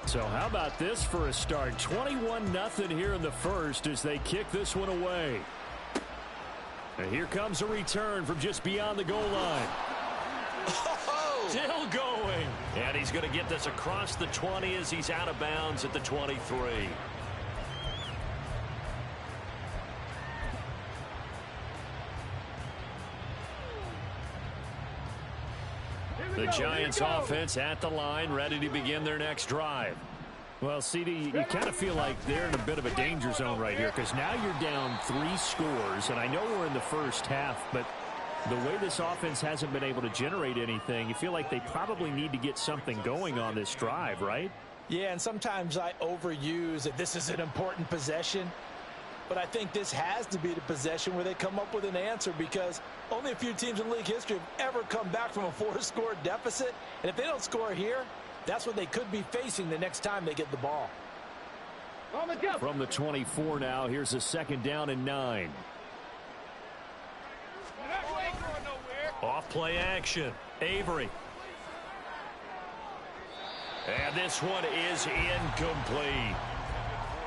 So how about this for a start? 21-0 here in the first as they kick this one away. And here comes a return from just beyond the goal line. Oh! Still going. And he's going to get this across the 20 as he's out of bounds at the 23. The Giants offense at the line, ready to begin their next drive. Well, CD, you kind of feel like they're in a bit of a danger zone right here because now you're down 3 scores, and I know we're in the first half, but the way this offense hasn't been able to generate anything, you feel like they probably need to get something going on this drive, right? Yeah, and sometimes I overuse that this is an important possession. But I think this has to be the possession where they come up with an answer because only a few teams in league history have ever come back from a 4-score deficit. And if they don't score here, that's what they could be facing the next time they get the ball. From the 24 now, here's a 2nd down and 9. Off play action. Avery. And this one is incomplete.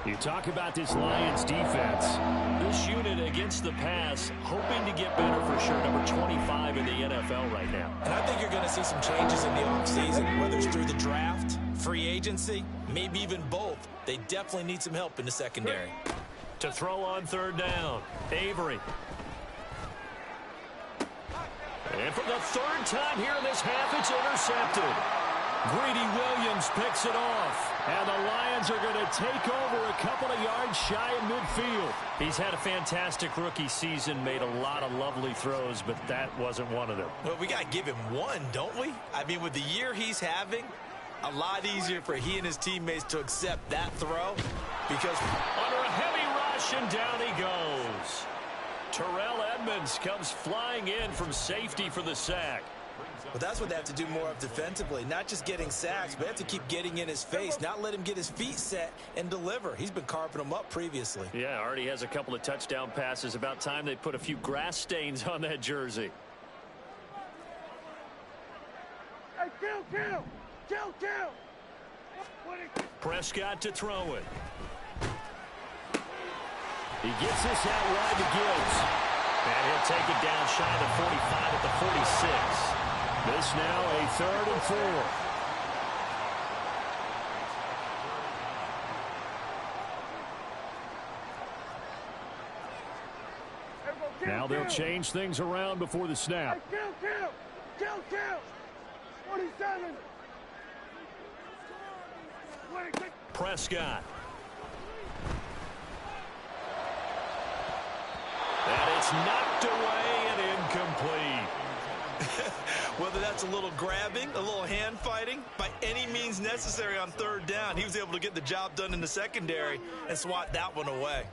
You talk about this Lions defense. This unit against the pass, hoping to get better for sure. Number 25 in the NFL right now. And I think you're going to see some changes in the offseason, whether it's through the draft, free agency, maybe even both. They definitely need some help in the secondary. To throw on 3rd down, Avery. And for the 3rd time here in this half, it's intercepted. Greedy Williams picks it off. And the Lions are going to take over a couple of yards shy of midfield. He's had a fantastic rookie season, made a lot of lovely throws, but that wasn't one of them. Well, we got to give him one, don't we? I mean, with the year he's having, a lot easier for he and his teammates to accept that throw because under a heavy rush, and down he goes. Terrell Edmonds comes flying in from safety for the sack. But that's what they have to do more of defensively, not just getting sacks, but have to keep getting in his face, not let him get his feet set and deliver. He's been carving them up previously. Yeah, already has a couple of touchdown passes. About time they put a few grass stains on that jersey. Hey, kill! Prescott to throw it. He gets this out wide to Gibbs. And he'll take it down shy of the 45 at the 46. This now a 3rd and 4. Now they'll change things around before the snap. Hey, kill! 47! Prescott. And it's knocked away and incomplete. Whether that's a little grabbing, a little hand fighting, by any means necessary on 3rd down, he was able to get the job done in the secondary and swat that one away.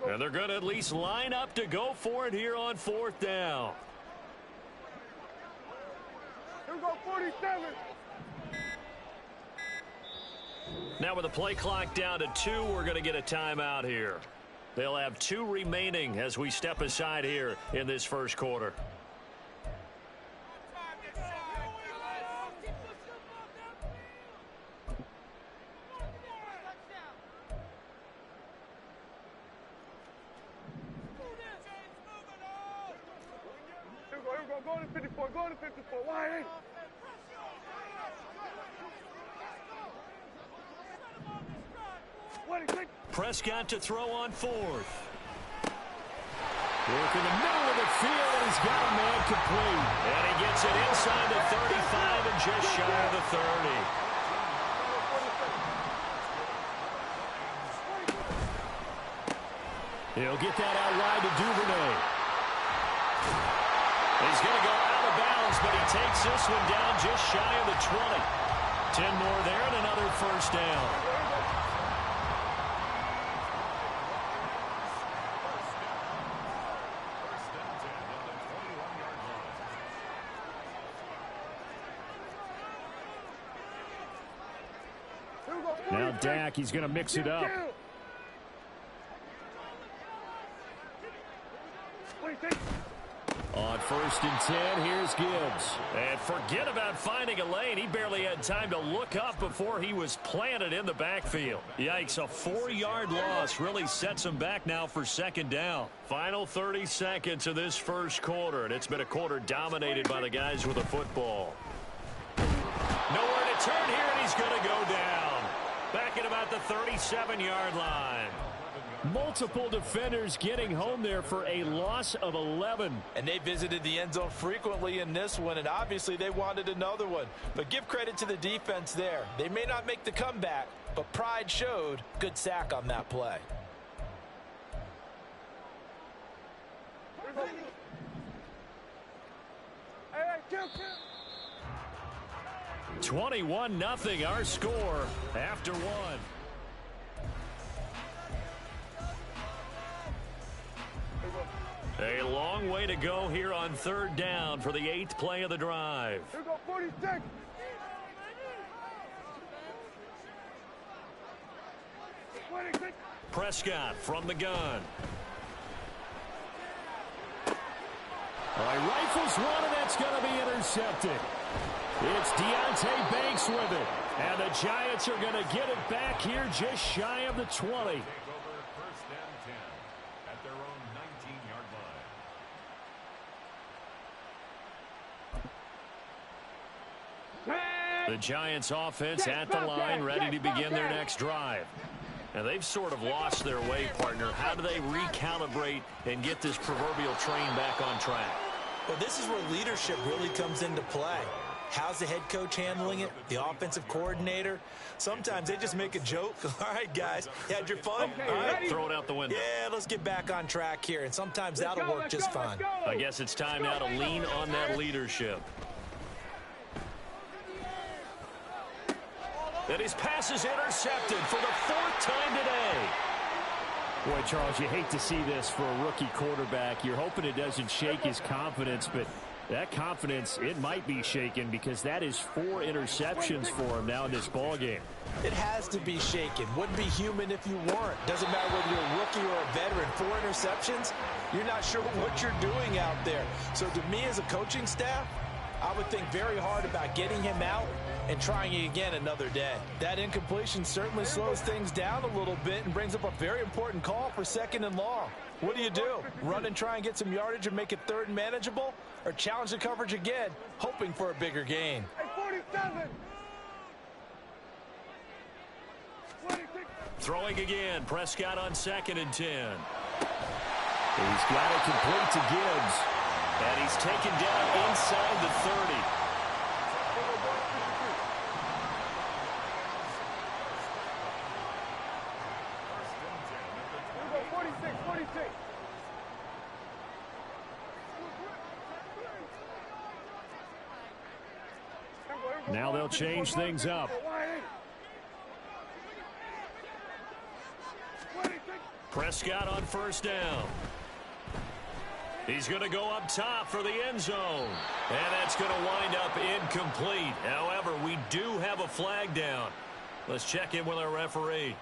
And they're going to at least line up to go for it here on 4th down. Here we go, 47. Now with the play clock down to 2, we're going to get a timeout here. They'll have 2 remaining as we step aside here in this first quarter. Go to 54, wide. Prescott to throw on 4th. Work in the middle of the field, and he's got a man complete. And he gets it inside the 35 and just shy of the 30. He'll get that out wide to Duvernay. He's going to go out of bounds, but he takes this one down just shy of the 20. 10 more there and another 1st down. Dak. He's going to mix it up. On 1st and 10, here's Gibbs. And forget about finding a lane. He barely had time to look up before he was planted in the backfield. Yikes, a 4-yard loss really sets him back now for 2nd down. Final 30 seconds of this first quarter, and it's been a quarter dominated by the guys with the football. Nowhere to turn here, and he's going to go down. Back at about the 37-yard line. Multiple defenders getting home there for a loss of 11. And they visited the end zone frequently in this one, and obviously they wanted another one. But give credit to the defense there. They may not make the comeback, but pride showed. Good sack on that play. Hey, kill. 21-0 our score after one. A long way to go here on 3rd down for the 8th play of the drive. Here we go, 46. Prescott from the gun. All right, rifles one, and that's going to be intercepted. It's Deontay Banks with it. And the Giants are going to get it back here just shy of the 20. The Giants offense at the line, ready to begin their next drive. And they've sort of lost their way, partner. How do they recalibrate and get this proverbial train back on track? Well, this is where leadership really comes into play. How's the head coach handling it? The offensive coordinator? Sometimes they just make a joke. All right, guys, you had your fun? Okay, all right, throw it out the window. Yeah, let's get back on track here. And sometimes that'll work just fine. I guess it's time now to lean on that leadership. And his pass is intercepted for the 4th time today. Boy, Charles, you hate to see this for a rookie quarterback. You're hoping it doesn't shake his confidence, but that confidence, it might be shaken because that is 4 interceptions for him now in this ballgame. It has to be shaken. Wouldn't be human if you weren't. Doesn't matter whether you're a rookie or a veteran. 4 interceptions, you're not sure what you're doing out there. So to me as a coaching staff, I would think very hard about getting him out and trying it again another day. That incompletion certainly slows things down a little bit and brings up a very important call for 2nd and long. What do? Run and try and get some yardage and make it 3rd and manageable? Or challenge the coverage again, hoping for a bigger gain? Hey, 47. 26. Throwing again, Prescott on 2nd and 10. He's got it complete to Gibbs. And he's taken down inside the 30. Now they'll change things up. Prescott on 1st down. He's going to go up top for the end zone. And that's going to wind up incomplete. However, we do have a flag down. Let's check in with our referee.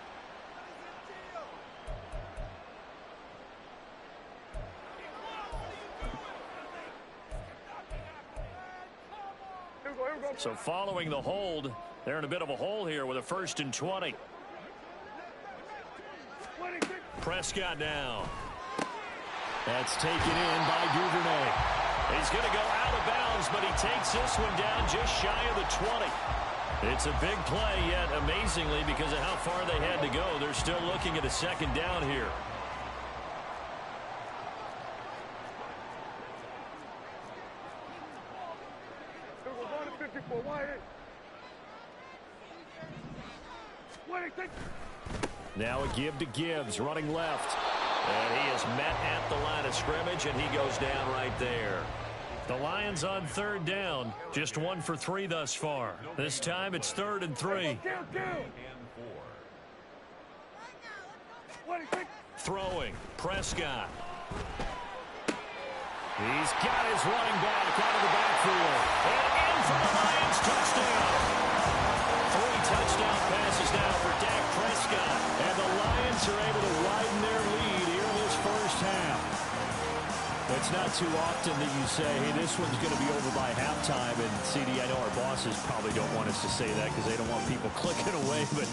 So following the hold, they're in a bit of a hole here with a 1st and 20. Prescott now. That's taken in by Duvernay. He's going to go out of bounds, but he takes this one down just shy of the 20. It's a big play, yet amazingly, because of how far they had to go, they're still looking at a 2nd down here. Now a give to Gibbs, running left. And he is met at the line of scrimmage, and he goes down right there. The Lions on 3rd down. Just 1 for 3 thus far. This time it's 3rd and 3. Throwing, Prescott. He's got his running back out of the backfield. And in for the Lions touchdown. 3 touchdown passes now for Dak It's not too often that you say, hey, this one's going to be over by halftime. And, CD, I know our bosses probably don't want us to say that because they don't want people clicking away. But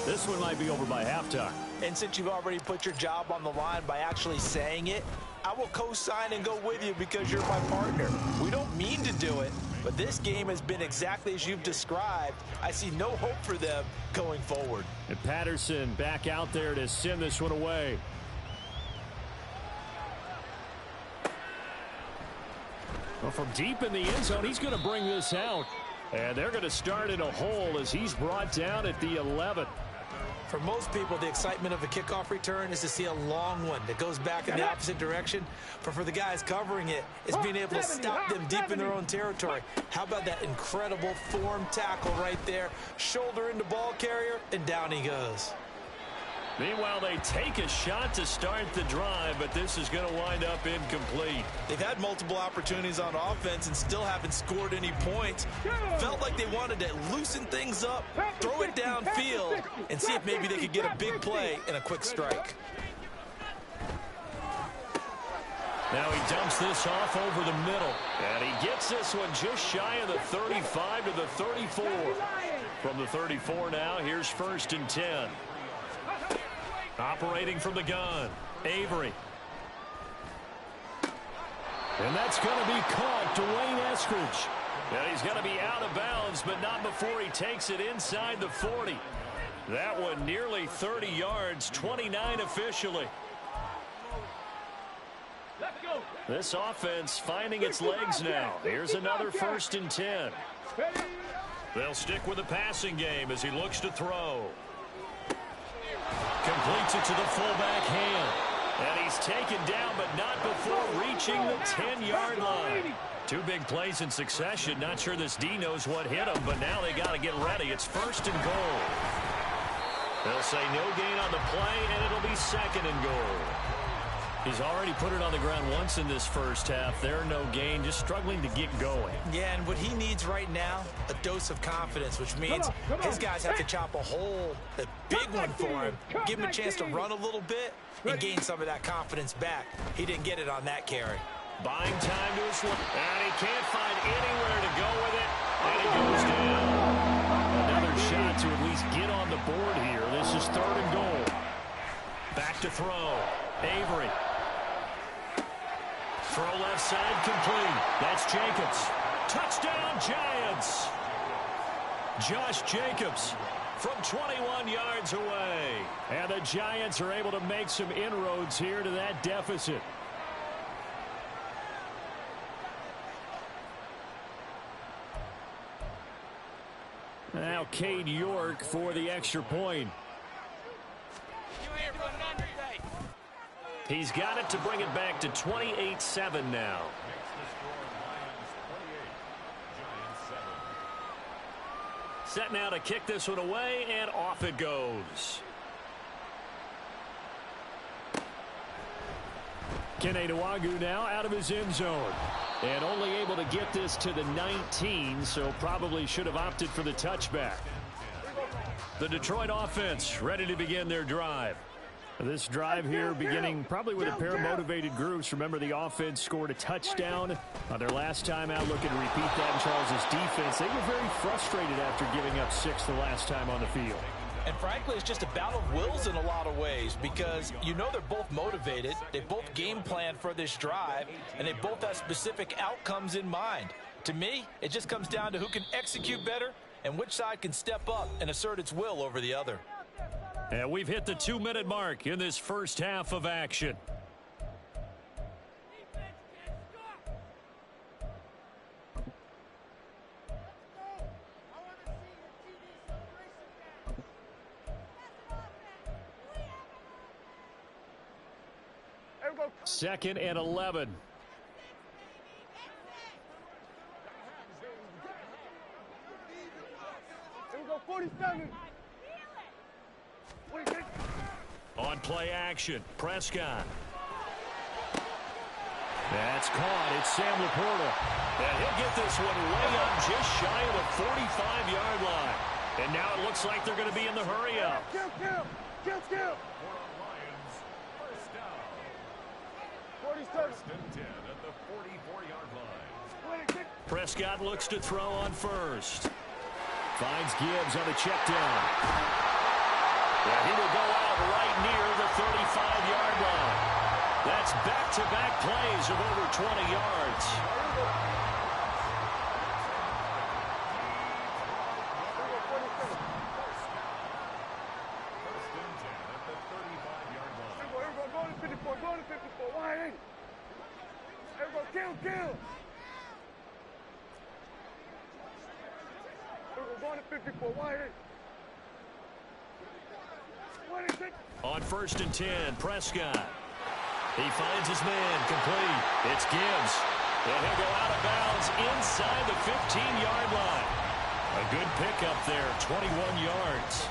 this one might be over by halftime. And since you've already put your job on the line by actually saying it, I will co-sign and go with you because you're my partner. We don't mean to do it, but this game has been exactly as you've described. I see no hope for them going forward. And Patterson back out there to send this one away. Well, from deep in the end zone, he's going to bring this out. And they're going to start in a hole as he's brought down at the 11. For most people, the excitement of a kickoff return is to see a long one that goes back in the opposite direction. But for the guys covering it, it's being able to stop them deep in their own territory. How about that incredible form tackle right there? Shoulder into ball carrier, and down he goes. Meanwhile, they take a shot to start the drive, but this is going to wind up incomplete. They've had multiple opportunities on offense and still haven't scored any points. Felt like they wanted to loosen things up, throw it downfield, and see if maybe they could get a big play and a quick strike. Now he dumps this off over the middle, and he gets this one just shy of the 35 to the 34. From the 34 now, here's 1st and 10. Operating from the gun, Avery. And that's going to be caught, Dwayne Eskridge. And he's going to be out of bounds, but not before he takes it inside the 40. That one nearly 30 yards, 29 officially. This offense finding its legs now. Here's another 1st and 10. They'll stick with the passing game as he looks to throw. Completes it to the fullback hand. And he's taken down, but not before reaching the 10-yard line. 2 big plays in succession. Not sure this D knows what hit him, but now they got to get ready. It's 1st and goal. They'll say no gain on the play, and it'll be 2nd and goal. He's already put it on the ground once in this first half. There, no gain, just struggling to get going. Yeah, and what he needs right now, a dose of confidence, which means his guys have to chop a hole, a big one for him, give him a chance to run a little bit and gain some of that confidence back. He didn't get it on that carry. Buying time to his left, and he can't find anywhere to go with it, and he goes down. Another shot to at least get on the board here. This is 3rd and goal. Back to throw. Avery. Throw left side complete. That's Jacobs. Touchdown, Giants. Josh Jacobs from 21 yards away. And the Giants are able to make some inroads here to that deficit. Now Cade York for the extra point. He's got it to bring it back to 28-7 now. Set now to kick this one away, and off it goes. Kene Nwangwu now out of his end zone. And only able to get this to the 19, so probably should have opted for the touchback. The Detroit offense ready to begin their drive. This drive here beginning probably with a pair of motivated groups. Remember, the offense scored a touchdown on their last time out. Looking to repeat that in Charles' defense. They were very frustrated after giving up 6 the last time on the field. And frankly, it's just a battle of wills in a lot of ways because you know they're both motivated. They both game plan for this drive, and they both have specific outcomes in mind. To me, it just comes down to who can execute better and which side can step up and assert its will over the other. And we've hit the 2-minute mark in this first half of action. Second and 11. Here we go, 47. On play action, Prescott. That's caught. It's Sam Laporta. And he'll get this one way up just shy of the 45-yard line. And now it looks like they're going to be in the hurry up. Kill. 47. First and 10 at the 44-yard line. Prescott looks to throw on first. Finds Gibbs on the check down. Yeah, he will go out right near the 35-yard line. That's back-to-back plays of over 20 yards. Kill. We're going to 54. Wide in. On first and 10, Prescott. He finds his man, complete. It's Gibbs. And he'll go out of bounds inside the 15-yard line. A good pickup there, 21 yards.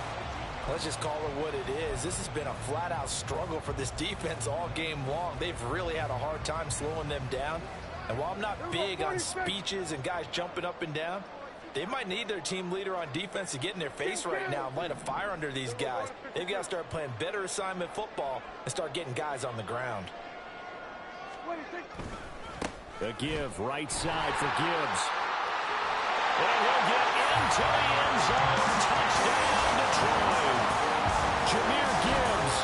Let's just call it what it is. This has been a flat-out struggle for this defense all game long. They've really had a hard time slowing them down. And while I'm not big on speeches and guys jumping up and down, they might need their team leader on defense to get in their face right now and light a fire under these guys. They've got to start playing better assignment football and start getting guys on the ground. The give right side for Gibbs. And he'll get into the end zone. Touchdown, Detroit. Jahmyr Gibbs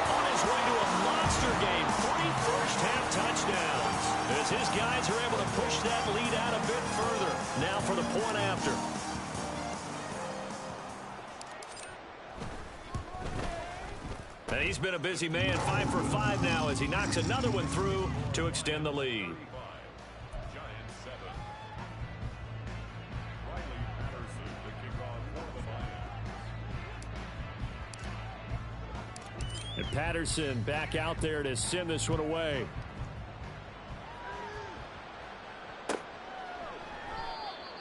on his way to a monster game. 3 first-half touchdowns. As his guys are able to push that lead out a bit further. Now for the point after. And he's been a busy man, 5 for 5 now as he knocks another one through to extend the lead. And Patterson back out there to send this one away.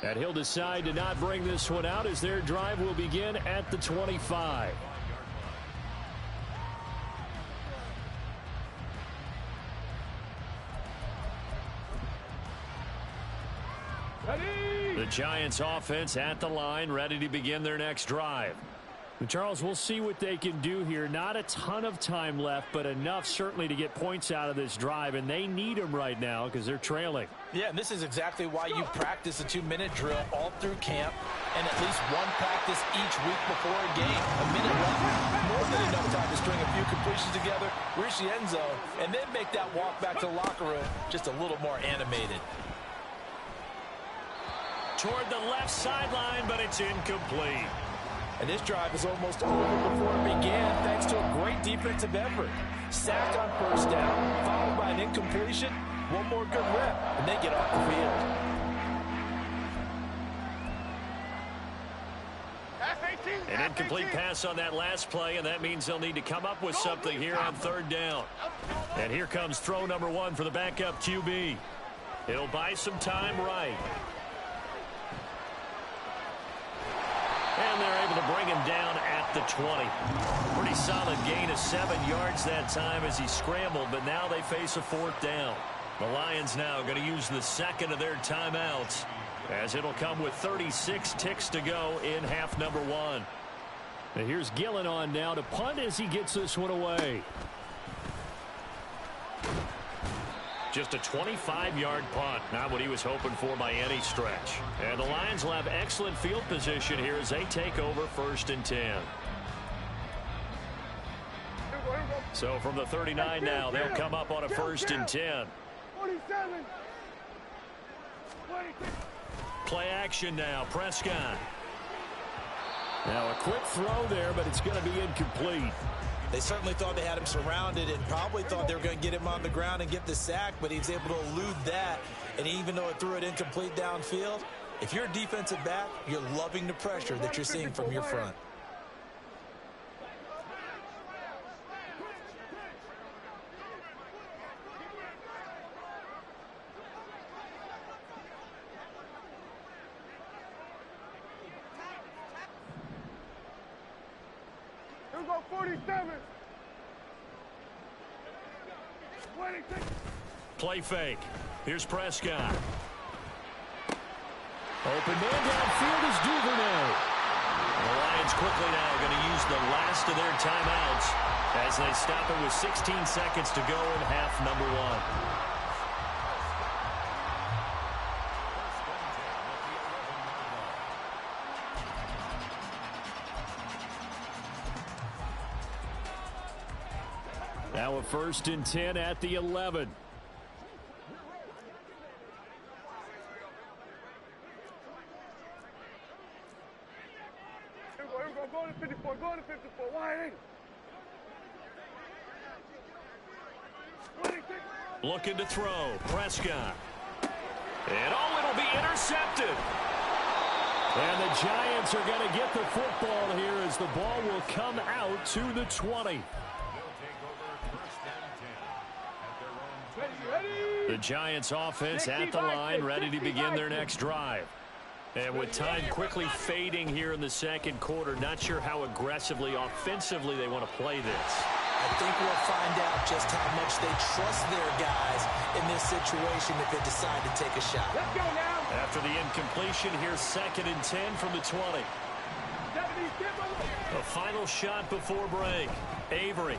And he'll decide to not bring this one out as their drive will begin at the 25. The Giants offense at the line, ready to begin their next drive. And Charles, we'll see what they can do here. Not a ton of time left, but enough certainly to get points out of this drive, and they need them right now because they're trailing. Yeah, and this is exactly why you practice a 2-minute drill all through camp and at least one practice each week before a game. A minute left, more than enough time to string a few completions together, reach the end zone, and then make that walk back to the locker room just a little more animated. Toward the left sideline, but it's incomplete. And this drive is almost over before it began thanks to a great defensive effort. Sack on first down, followed by an incompletion. One more good rep, and they get off the field. An incomplete pass on that last play, and that means they'll need to come up with something here on third down. And here comes throw number 1 for the backup QB. It'll buy some time right. And they're able to bring him down at the 20. Pretty solid gain of 7 yards that time as he scrambled, but now they face a 4th down. The Lions now going to use the second of their timeouts as it'll come with 36 ticks to go in half number 1. And here's Gillen on now to punt as he gets this one away. Just a 25-yard punt, not what he was hoping for by any stretch. And the Lions will have excellent field position here as they take over 1st and 10. So from the 39 now, they'll come up on a 1st and 10. 47. Play action now, Prescott. Now a quick throw there, but it's going to be incomplete. They certainly thought they had him surrounded and probably thought they were going to get him on the ground and get the sack, but he was able to elude that. And even though it threw it incomplete downfield, if you're a defensive back, you're loving the pressure that you're seeing from your front. Here we go, 47. Play fake. Here's Prescott. Open man downfield is Duvernay. The Lions quickly now going to use the last of their timeouts as they stop it with 16 seconds to go in half number one. Now a 1st and 10 at the 11. Go to 54, go to 54, wide in. Looking to throw. Prescott. And it'll be intercepted. And the Giants are going to get the football here as the ball will come out to the 20. The Giants offense at the line, ready to begin their next drive. And with time quickly fading here in the second quarter, not sure how aggressively, offensively they want to play this. I think we'll find out just how much they trust their guys in this situation if they decide to take a shot. Let's go now. After the incompletion, here's 2nd and 10 from the 20. A final shot before break. Avery.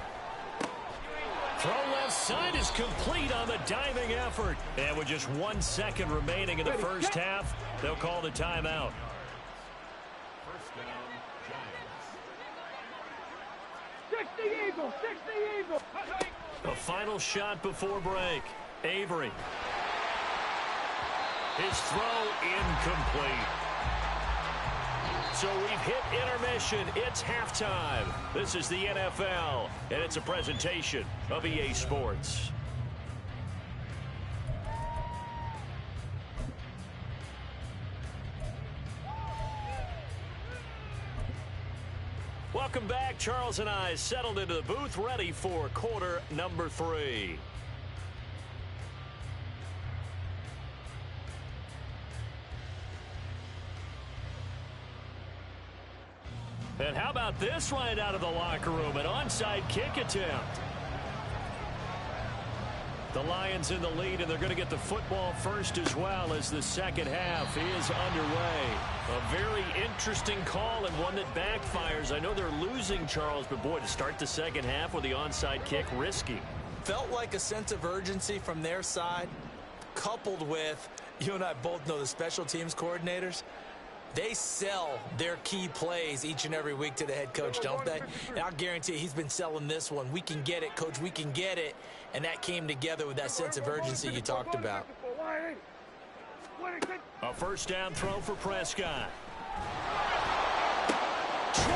Throw left side is complete on the diving effort. And with just 1 second remaining in the first half, they'll call the timeout. First down, Giants. 60 Eagles, 60 Eagles. A final shot before break. Avery. His throw incomplete. So we've hit intermission. It's halftime. This is the NFL, and it's a presentation of EA Sports. Welcome back. Charles and I settled into the booth, ready for quarter number 3. And how about this right out of the locker room? An onside kick attempt. The Lions in the lead, and they're going to get the football first as well as the second half is underway. A very interesting call and one that backfires. I know they're losing, Charles, but boy, to start the second half with the onside kick, risky. Felt like a sense of urgency from their side, coupled with, you and I both know the special teams coordinators. They sell their key plays each and every week to the head coach, don't they? And I'll guarantee you he's been selling this one. We can get it, coach, we can get it. And that came together with that sense of urgency you talked about. A first down throw for Prescott. 20!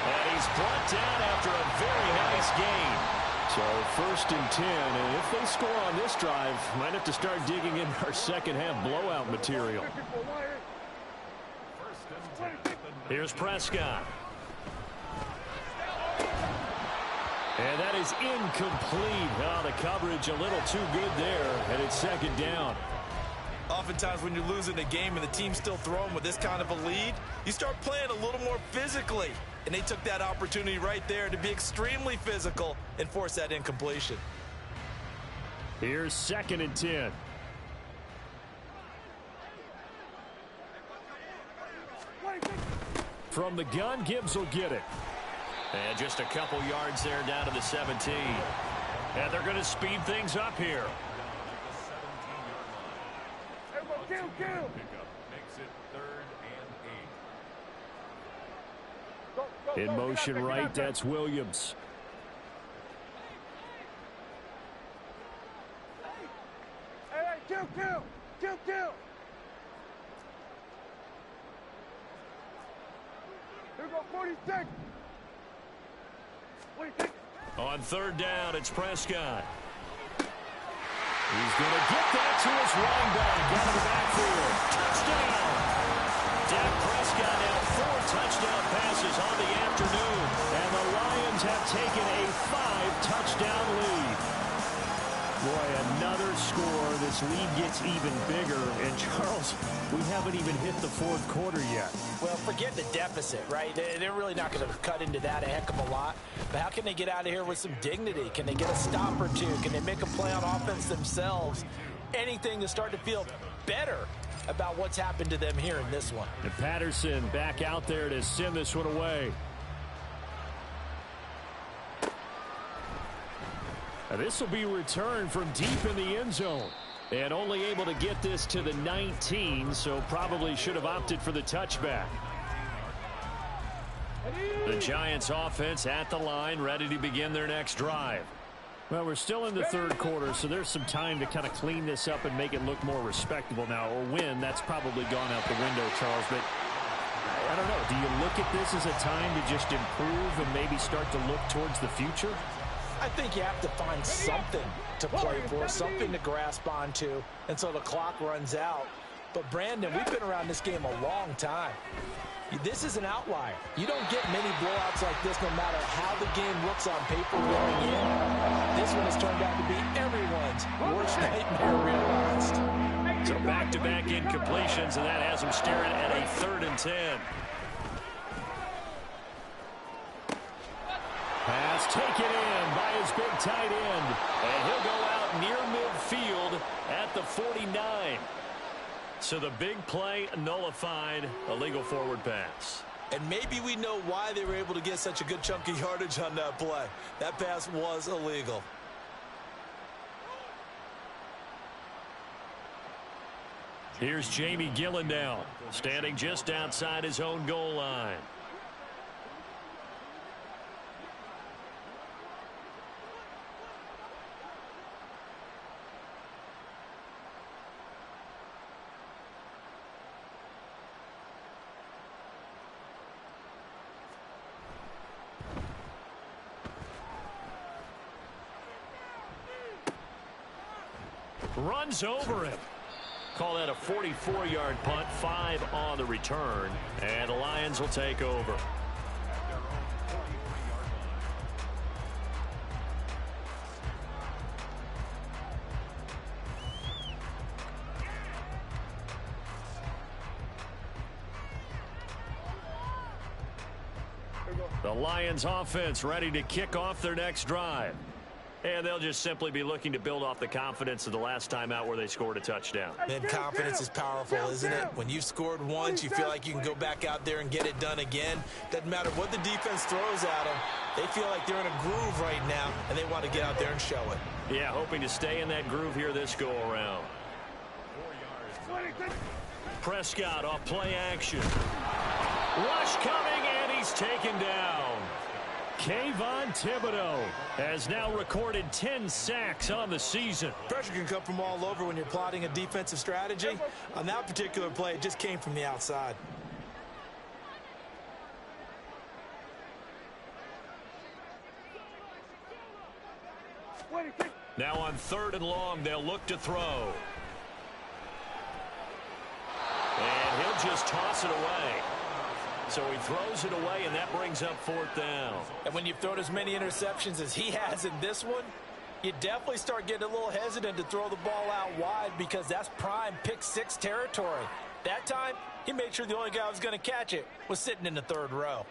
And he's brought down after a very nice gain. So 1st and 10, and if they score on this drive, might have to start digging in our second half blowout material. Here's Prescott. And that is incomplete. Oh, the coverage a little too good there, and it's 2nd down. Oftentimes when you're losing a game and the team's still throwing with this kind of a lead, you start playing a little more physically. And they took that opportunity right there to be extremely physical and force that incompletion. Here's 2nd and 10. From the gun, Gibbs will get it. And just a couple yards there down to the 17. And they're going to speed things up here. In motion right, that's Williams. Hey, kill. Here we go, 46. On 3rd down, it's Prescott. He's going to get that to his running back out of the backfield. Touchdown! Dak Prescott now 4 touchdown passes on the afternoon, and the Lions have taken a 5-touchdown lead. Boy, another score. This lead gets even bigger. And, Charles, we haven't even hit the 4th quarter yet. Well, forget the deficit, right? They're really not going to cut into that a heck of a lot. But how can they get out of here with some dignity? Can they get a stop or two? Can they make a play on offense themselves? Anything to start to feel better about what's happened to them here in this one. And Patterson back out there to send this one away. Now this will be returned from deep in the end zone. And only able to get this to the 19, so probably should have opted for the touchback. The Giants offense at the line, ready to begin their next drive. Well, we're still in the third quarter, so there's some time to kind of clean this up and make it look more respectable now. Or win, that's probably gone out the window, Charles. But I don't know. Do you look at this as a time to just improve and maybe start to look towards the future? I think you have to find something to play for, something to grasp onto until the clock runs out. But, Brandon, we've been around this game a long time. This is an outlier. You don't get many blowouts like this no matter how the game looks on paper going in. This one has turned out to be everyone's worst nightmare realized. So back-to-back incompletions, and that has them staring at a 3rd and 10. Pass taken in by his big tight end. And he'll go out near midfield at the 49. So the big play nullified, a legal forward pass. And maybe we know why they were able to get such a good chunk of yardage on that play. That pass was illegal. Here's Jamie Gillen now, standing just outside his own goal line. Runs over him. Call that a 44-yard punt, 5 on the return, and the Lions will take over. The Lions offense ready to kick off their next drive. And they'll just simply be looking to build off the confidence of the last time out where they scored a touchdown. Man, confidence is powerful, isn't it? When you've scored once, you feel like you can go back out there and get it done again. Doesn't matter what the defense throws at them. They feel like they're in a groove right now, and they want to get out there and show it. Yeah, hoping to stay in that groove here this go-around. Prescott off play action. Rush coming, and he's taken down. Kayvon Thibodeau has now recorded 10 sacks on the season. Pressure can come from all over when you're plotting a defensive strategy. On that particular play, it just came from the outside. Now on 3rd and long, they'll look to throw. And he'll just toss it away. So he throws it away, and that brings up 4th down. And when you've thrown as many interceptions as he has in this one, you definitely start getting a little hesitant to throw the ball out wide because that's prime pick 6 territory. That time, he made sure the only guy who was going to catch it was sitting in the 3rd row.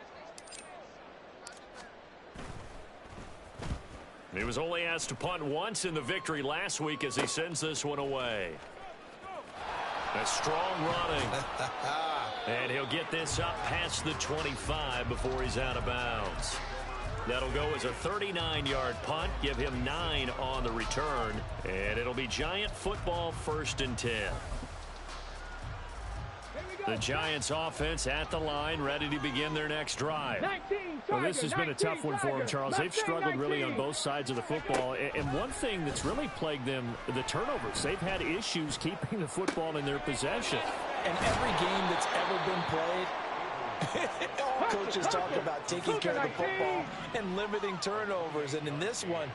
He was only asked to punt once in the victory last week as he sends this one away. A strong running. And he'll get this up past the 25 before he's out of bounds. That'll go as a 39-yard punt, give him 9 on the return, and it'll be Giant football 1st and 10. The Giants offense at the line, ready to begin their next drive. Well, this has been a tough one for them, Charles. They've struggled really on both sides of the football. And one thing that's really plagued them, the turnovers. They've had issues keeping the football in their possession. And every game that's ever been played, all coaches talk about taking care of the football and limiting turnovers. And in this one,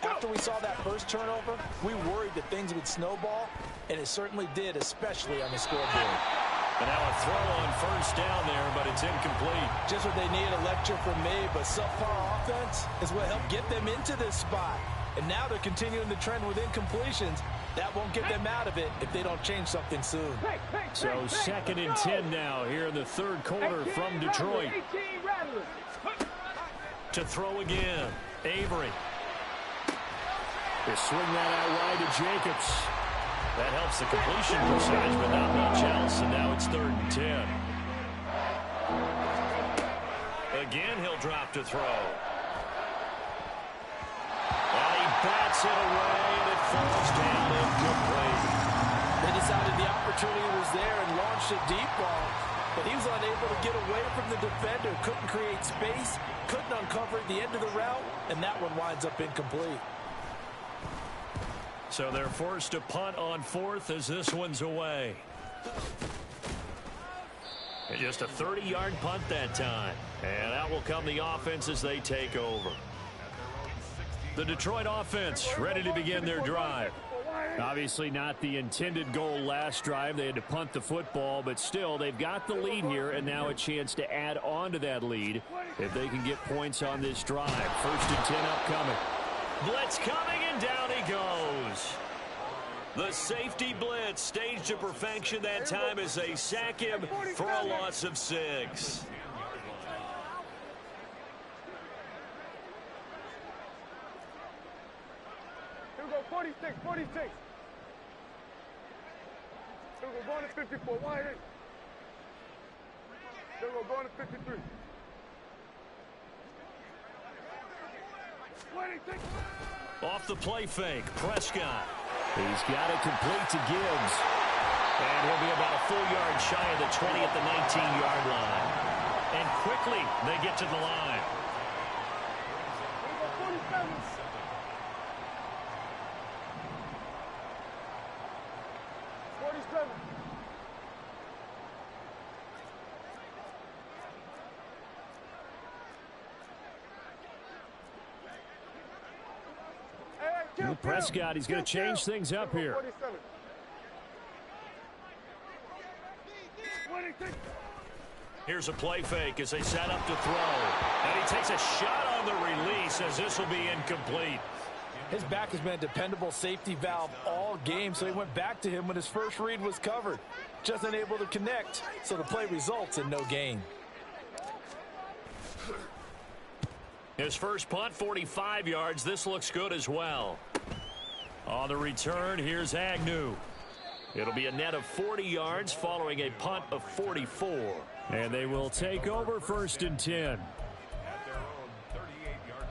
after we saw that first turnover, we worried that things would snowball, and it certainly did, especially on the scoreboard. And now a throw on 1st down there, but it's incomplete. Just what they need, a lecture from me, but subpar offense is what helped get them into this spot. And now they're continuing the trend with incompletions. That won't get them out of it if they don't change something soon. So 2nd and 10 now here in the 3rd quarter from Detroit. To throw again, Avery. They swing that out wide to Jacobs. That helps the completion percentage, but not much else, and now it's 3rd and 10. Again, he'll drop to throw. And he bats it away, and it falls down incomplete. They decided the opportunity was there and launched a deep ball, but he was unable to get away from the defender, couldn't create space, couldn't uncover the end of the route, and that one winds up incomplete. So they're forced to punt on 4th as this one's away. And just a 30-yard punt that time. And out will come the offense as they take over. The Detroit offense ready to begin their drive. Obviously not the intended goal last drive. They had to punt the football, but still they've got the lead here and now a chance to add on to that lead if they can get points on this drive. 1st and 10 upcoming. Blitz coming, and down he goes. The safety blitz staged to perfection that time as they sack him for a loss of 6. Here we go, 46, 46. Here we go, going to 54, wide eight. Here we go, going to 53. 26. Off the play fake, Prescott. He's got it complete to Gibbs. And he'll be about a full yard shy of the 20 at the 19-yard line. And quickly, they get to the line. Here we go, 47. 47. Well, Prescott, he's going to change things up here. 47. 26. Here's a play fake as they set up to throw. And he takes a shot on the release as this will be incomplete. His back has been a dependable safety valve all game, so he went back to him when his first read was covered. Just unable to connect, so the play results in no gain. His first punt, 45 yards. This looks good as well. On the return, here's Agnew. It'll be a net of 40 yards following a punt of 44. And they will take over 1st and 10. At their own 38-yard line.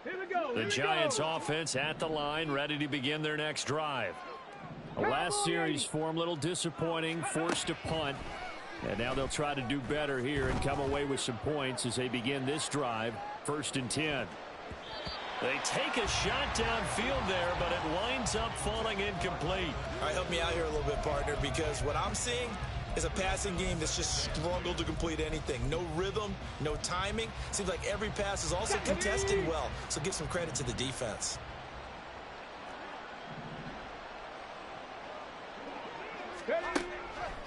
Here we go. The Giants offense at the line, ready to begin their next drive. The last series for them, a little disappointing, forced to punt. And now they'll try to do better here and come away with some points as they begin this drive. 1st and 10. They take a shot downfield there, but it winds up falling incomplete. All right, help me out here a little bit, partner, because what I'm seeing is a passing game that's just struggled to complete anything. No rhythm, no timing. Seems like every pass is also contested well, so give some credit to the defense.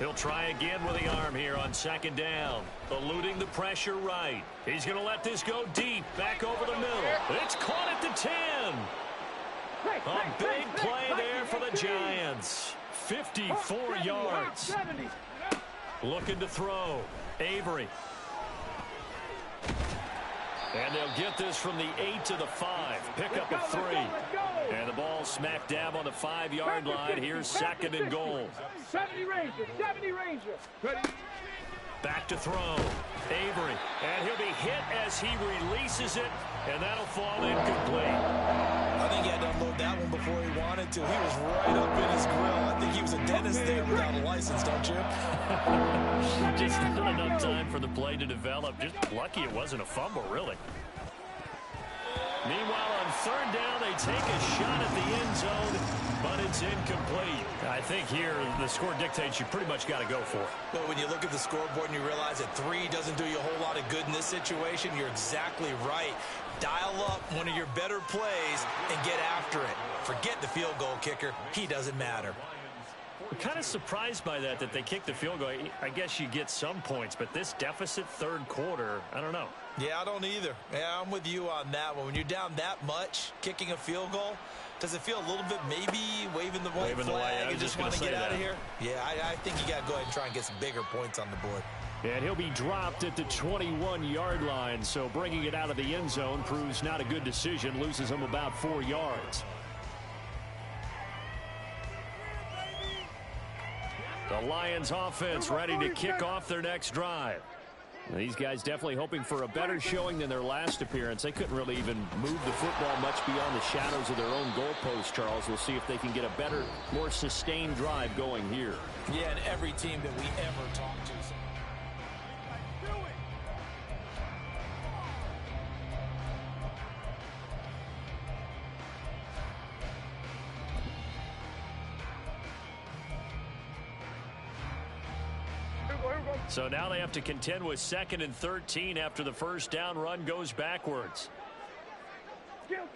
He'll try again with the arm here on 2nd down. Eluding the pressure right. He's going to let this go deep. Back over the middle. It's caught at the 10. A big play there for the Giants. 54 yards. Looking to throw. Avery. And they'll get this from the 8 to the 5. Pick up a 3. And the ball smack dab on the 5-yard line. Here's 2nd and goal. 70 Ranger, 70 Ranger. Back to throw. Avery. And he'll be hit as he releases it. And that'll fall incomplete. I think he had to unload that one before he wanted to. He was right up in his grill. I think he was a dentist there without a license, don't you? Just not enough time for the play to develop. Just lucky it wasn't a fumble, really. Meanwhile, on 3rd down, they take a shot at the end zone, but it's incomplete. I think here the score dictates you pretty much got to go for it. But when you look at the scoreboard and you realize that 3 doesn't do you a whole lot of good in this situation, you're exactly right. Dial up one of your better plays and get after it. Forget the field goal kicker. He doesn't matter. I'm kind of surprised by that they kicked the field goal. I guess you get some points, but this deficit 3rd quarter, I don't know. Yeah, I don't either. Yeah, I'm with you on that one. When you're down that much, kicking a field goal, does it feel a little bit maybe waving the white flag and just want to get out of here? Yeah, I think you got to go ahead and try and get some bigger points on the board. And he'll be dropped at the 21-yard line, so bringing it out of the end zone proves not a good decision, loses him about 4 yards. The Lions offense ready to kick off their next drive. These guys definitely hoping for a better showing than their last appearance. They couldn't really even move the football much beyond the shadows of their own goalpost, Charles. We'll see if they can get a better, more sustained drive going here. Yeah, and every team that we ever talk to. So now they have to contend with 2nd and 13 after the first down run goes backwards. Kill.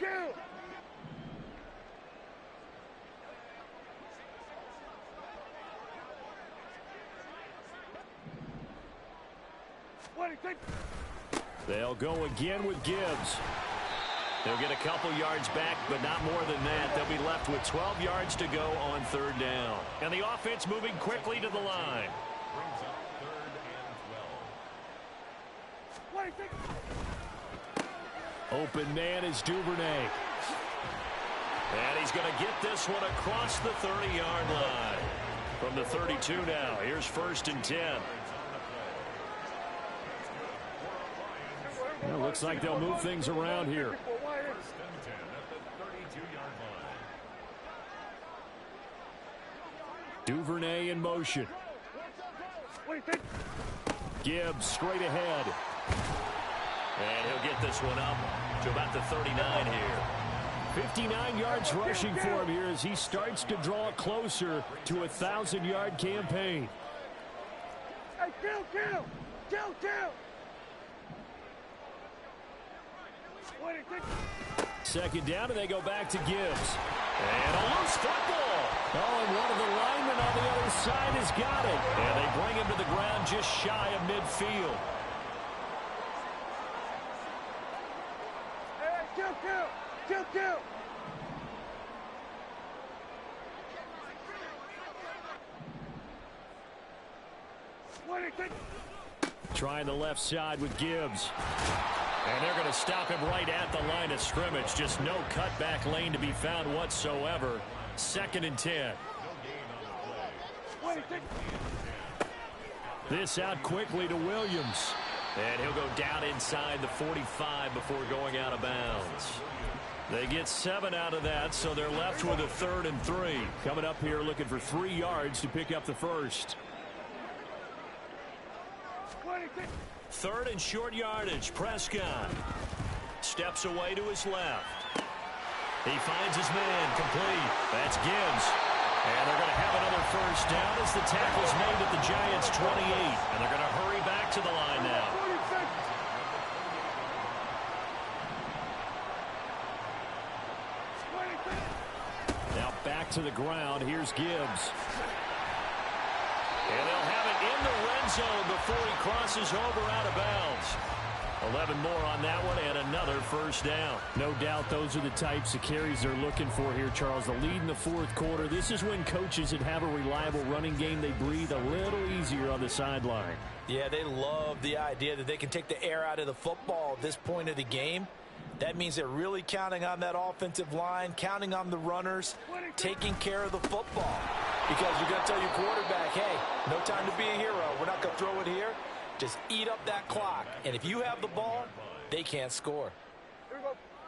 26. They'll go again with Gibbs. They'll get a couple yards back, but not more than that. They'll be left with 12 yards to go on 3rd down. And the offense moving quickly to the line. Brings up 3rd and 12. 26. Open man is Duvernay. And he's going to get this one across the 30-yard line. From the 32 now. Here's 1st and 10. Well, looks like they'll move things around here. Duvernay in motion. Gibbs straight ahead. And he'll get this one up to about the 39 here. 59 yards rushing for him here as he starts to draw closer to a 1,000-yard campaign. Hey, kill. 26. 2nd down, and they go back to Gibbs. And a loose football. Oh, and one of the linemen on the other side has got it. And they bring him to the ground just shy of midfield. Hey, kill. 26. Trying the left side with Gibbs. And they're going to stop him right at the line of scrimmage. Just no cutback lane to be found whatsoever. 2nd and 10. 26. This out quickly to Williams. And he'll go down inside the 45 before going out of bounds. They get 7 out of that, so they're left with a 3rd and 3. Coming up here looking for 3 yards to pick up the first. 26. 3rd and short yardage. Prescott steps away to his left. He finds his man complete. That's Gibbs. And they're going to have another first down as the tackle's made at the Giants' 28. And they're going to hurry back to the line now. 46. Now back to the ground. Here's Gibbs. And they'll have it in the red zone before he crosses over out of bounds. 11 more on that one and another first down. No doubt those are the types of carries they're looking for here, Charles. The lead in the 4th quarter. This is when coaches that have a reliable running game, they breathe a little easier on the sideline. Yeah, they love the idea that they can take the air out of the football at this point of the game. That means they're really counting on that offensive line, counting on the runners, taking care of the football. Because you're going to tell your quarterback, hey, no time to be a hero. We're not going to throw it here. Just eat up that clock. And if you have the ball, they can't score.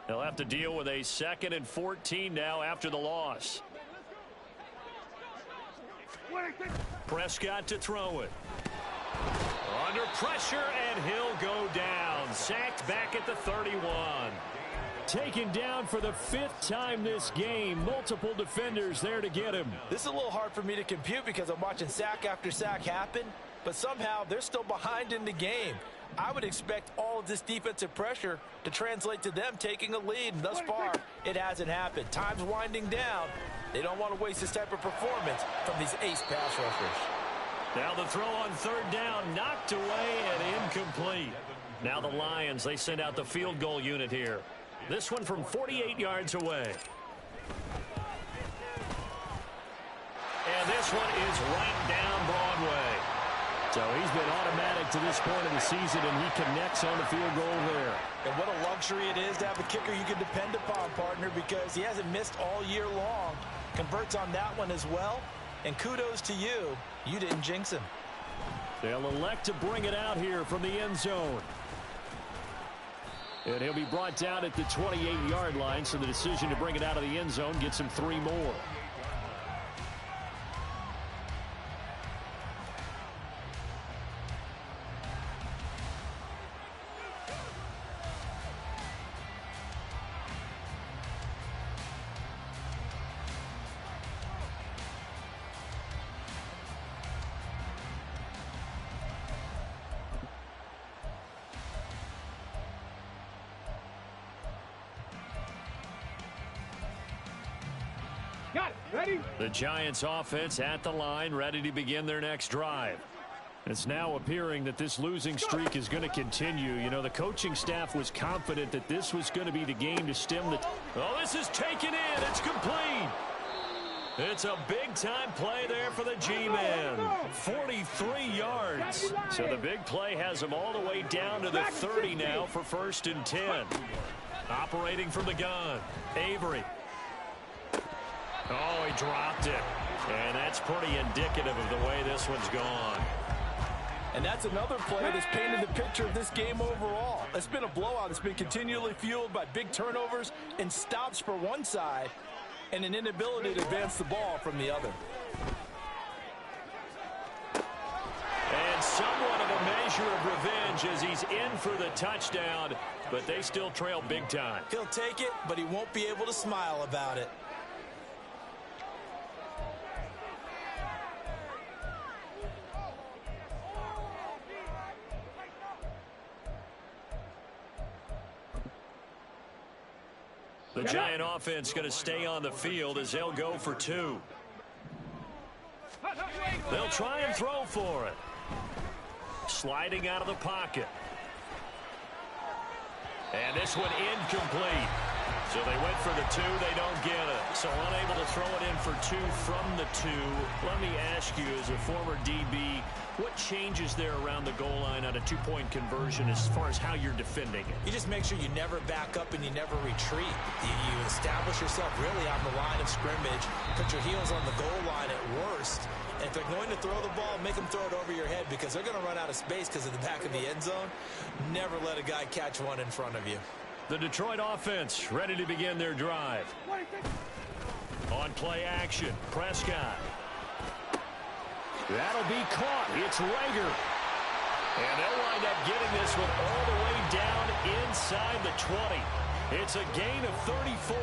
They'll have to deal with a 2nd and 14 now after the loss. 26. Prescott to throw it. Under pressure, and he'll go down. Sacked back at the 31. Taken down for the 5th time this game. Multiple defenders there to get him. This is a little hard for me to compute because I'm watching sack after sack happen, but somehow they're still behind in the game. I would expect all of this defensive pressure to translate to them taking a lead, and thus far, it hasn't happened. Time's winding down. They don't want to waste this type of performance from these ace pass rushers. Now the throw on 3rd down, knocked away and incomplete. Now the Lions, they send out the field goal unit here. This one from 48 yards away. And this one is right down Broadway. So he's been automatic to this point of the season, and he connects on the field goal there. And what a luxury it is to have a kicker you can depend upon, partner, because he hasn't missed all year long. Converts on that one as well. And kudos to you. You didn't jinx him. They'll elect to bring it out here from the end zone. And he'll be brought down at the 28-yard line, so the decision to bring it out of the end zone gets him 3 more. Got it. Ready? The Giants offense at the line, ready to begin their next drive. It's now appearing that this losing streak is going to continue. You know, the coaching staff was confident that this was going to be the game to stem the... Oh, this is taken in. It's complete. It's a big-time play there for the G-Man. 43 yards. So the big play has him all the way down to the 30 now for 1st and 10. Operating from the gun, Avery. Oh, he dropped it. And that's pretty indicative of the way this one's gone. And that's another play that's painted the picture of this game overall. It's been a blowout. It's been continually fueled by big turnovers and stops for one side and an inability to advance the ball from the other. And somewhat of a measure of revenge as he's in for the touchdown, but they still trail big time. He'll take it, but he won't be able to smile about it. The Giant offense going to stay on the field as they'll go for 2. They'll try and throw for it. Sliding out of the pocket. And this one incomplete. So they went for the 2. They don't get it. So unable to throw it in for 2 from the 2. Let me ask you, as a former DB, what changes there around the goal line on a 2-point conversion as far as how you're defending it? You just make sure you never back up and you never retreat. You establish yourself really on the line of scrimmage, put your heels on the goal line at worst. And if they're going to throw the ball, make them throw it over your head because they're going to run out of space because of the back of the end zone. Never let a guy catch one in front of you. The Detroit offense ready to begin their drive. On play action, Prescott. That'll be caught. It's Rager. And they'll wind up getting this one all the way down inside the 20. It's a gain of 34.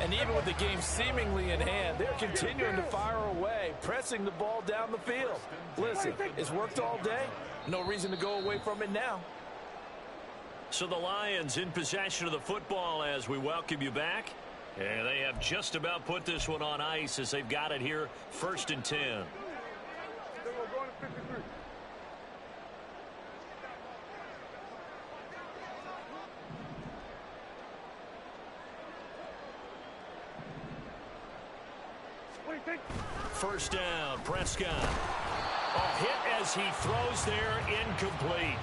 And even with the game seemingly in hand, they're continuing to fire away, pressing the ball down the field. Listen, it's worked all day. No reason to go away from it now. So the Lions in possession of the football as we welcome you back. And they have just about put this one on ice as they've got it here, 1st and 10. First down, Prescott. A hit as he throws there, incomplete.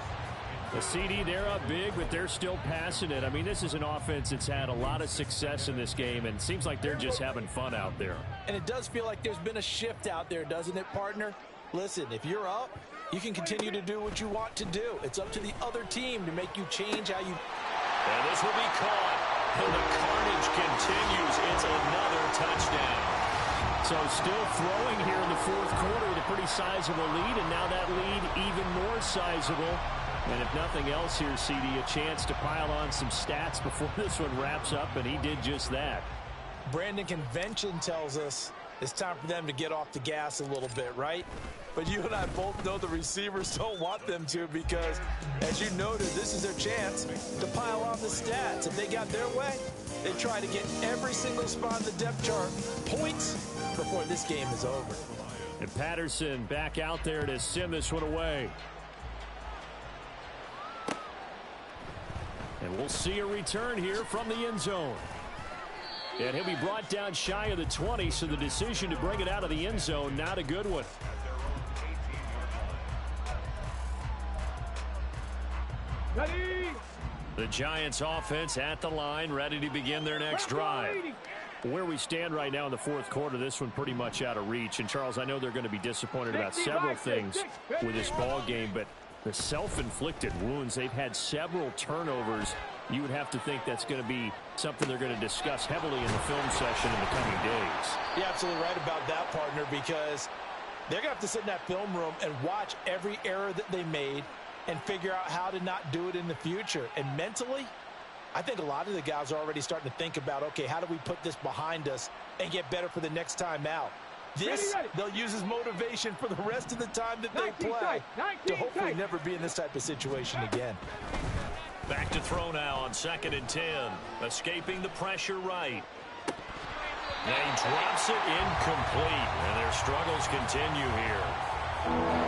The CD, they're up big, but they're still passing it. I mean, this is an offense that's had a lot of success in this game, and it seems like they're just having fun out there. And it does feel like there's been a shift out there, doesn't it, partner? Listen, if you're up, you can continue to do what you want to do. It's up to the other team to make you change how you... And this will be caught. And the carnage continues. It's another touchdown. So still throwing here in the 4th quarter with a pretty sizable lead, and now that lead even more sizable. And if nothing else here, CD, a chance to pile on some stats before this one wraps up, and he did just that. Brandon, convention tells us it's time for them to get off the gas a little bit, right? But you and I both know the receivers don't want them to because, as you noted, this is their chance to pile on the stats. If they got their way, they try to get every single spot in the depth chart points before this game is over. And Patterson back out there to send this one away. And we'll see a return here from the end zone. And he'll be brought down shy of the 20, so the decision to bring it out of the end zone, not a good one. Ready. The Giants offense at the line, ready to begin their next drive. Where we stand right now in the fourth quarter, this one pretty much out of reach. And, Charles, I know they're going to be disappointed about several things with this ball game, but the self-inflicted wounds, they've had several turnovers. You would have to think that's going to be something they're going to discuss heavily in the film session in the coming days. You're absolutely right about that, partner, because they're going to have to sit in that film room and watch every error that they made and figure out how to not do it in the future. And mentally, I think a lot of the guys are already starting to think about, okay, how do we put this behind us and get better for the next time out? This, they'll use as motivation for the rest of the time that they play to hopefully never be in this type of situation again. Back to throw now on 2nd and 10. Escaping the pressure right. And he drops it incomplete, and their struggles continue here.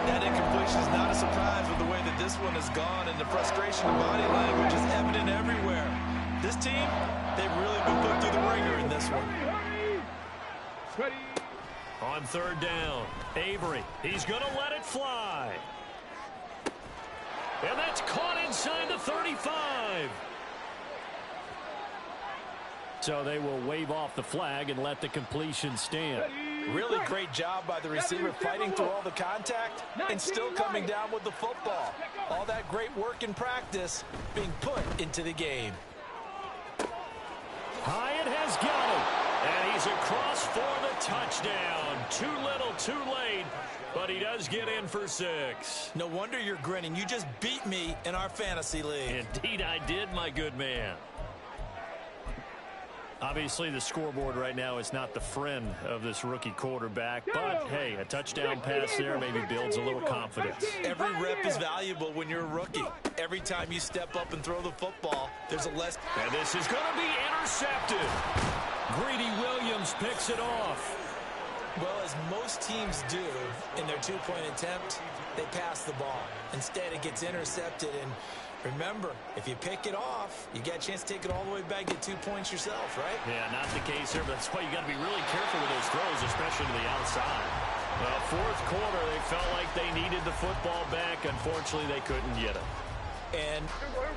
That incompletion is not a surprise with the way that this one has gone, and the frustration of body language is evident everywhere. This team, they've really been put through the ringer in this one. Ready. On 3rd down, Avery, he's going to let it fly. And that's caught inside the 35. So they will wave off the flag and let the completion stand. Really great job by the receiver fighting through all the contact and still coming down with the football. All that great work in practice being put into the game. Hyatt has got it. And he's across for the touchdown. Too little, too late. But he does get in for 6. No wonder you're grinning. You just beat me in our fantasy league. Indeed I did, my good man. Obviously, the scoreboard right now is not the friend of this rookie quarterback. But, hey, a touchdown pass there maybe builds a little confidence. Every rep is valuable when you're a rookie. Every time you step up and throw the football, there's a less... And this is going to be intercepted. Greedy Williams picks it off. Well, as most teams do in their two-point attempt, they pass the ball. Instead, it gets intercepted. And remember, if you pick it off, you get a chance to take it all the way back, get 2 points yourself, right? Yeah, not the case here, but that's why you got to be really careful with those throws, especially to the outside. Fourth quarter, they felt like they needed the football back. Unfortunately, they couldn't get it. And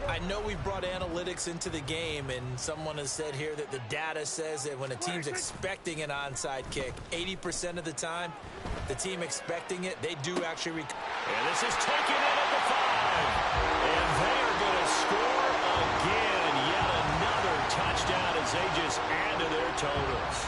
I know we brought analytics into the game, and someone has said here that the data says that when a team's expecting an onside kick, 80% of the time, the team expecting it, they do actually... And this is taken in at the 5. And they are going to score again. Yet another touchdown as they just add to their totals.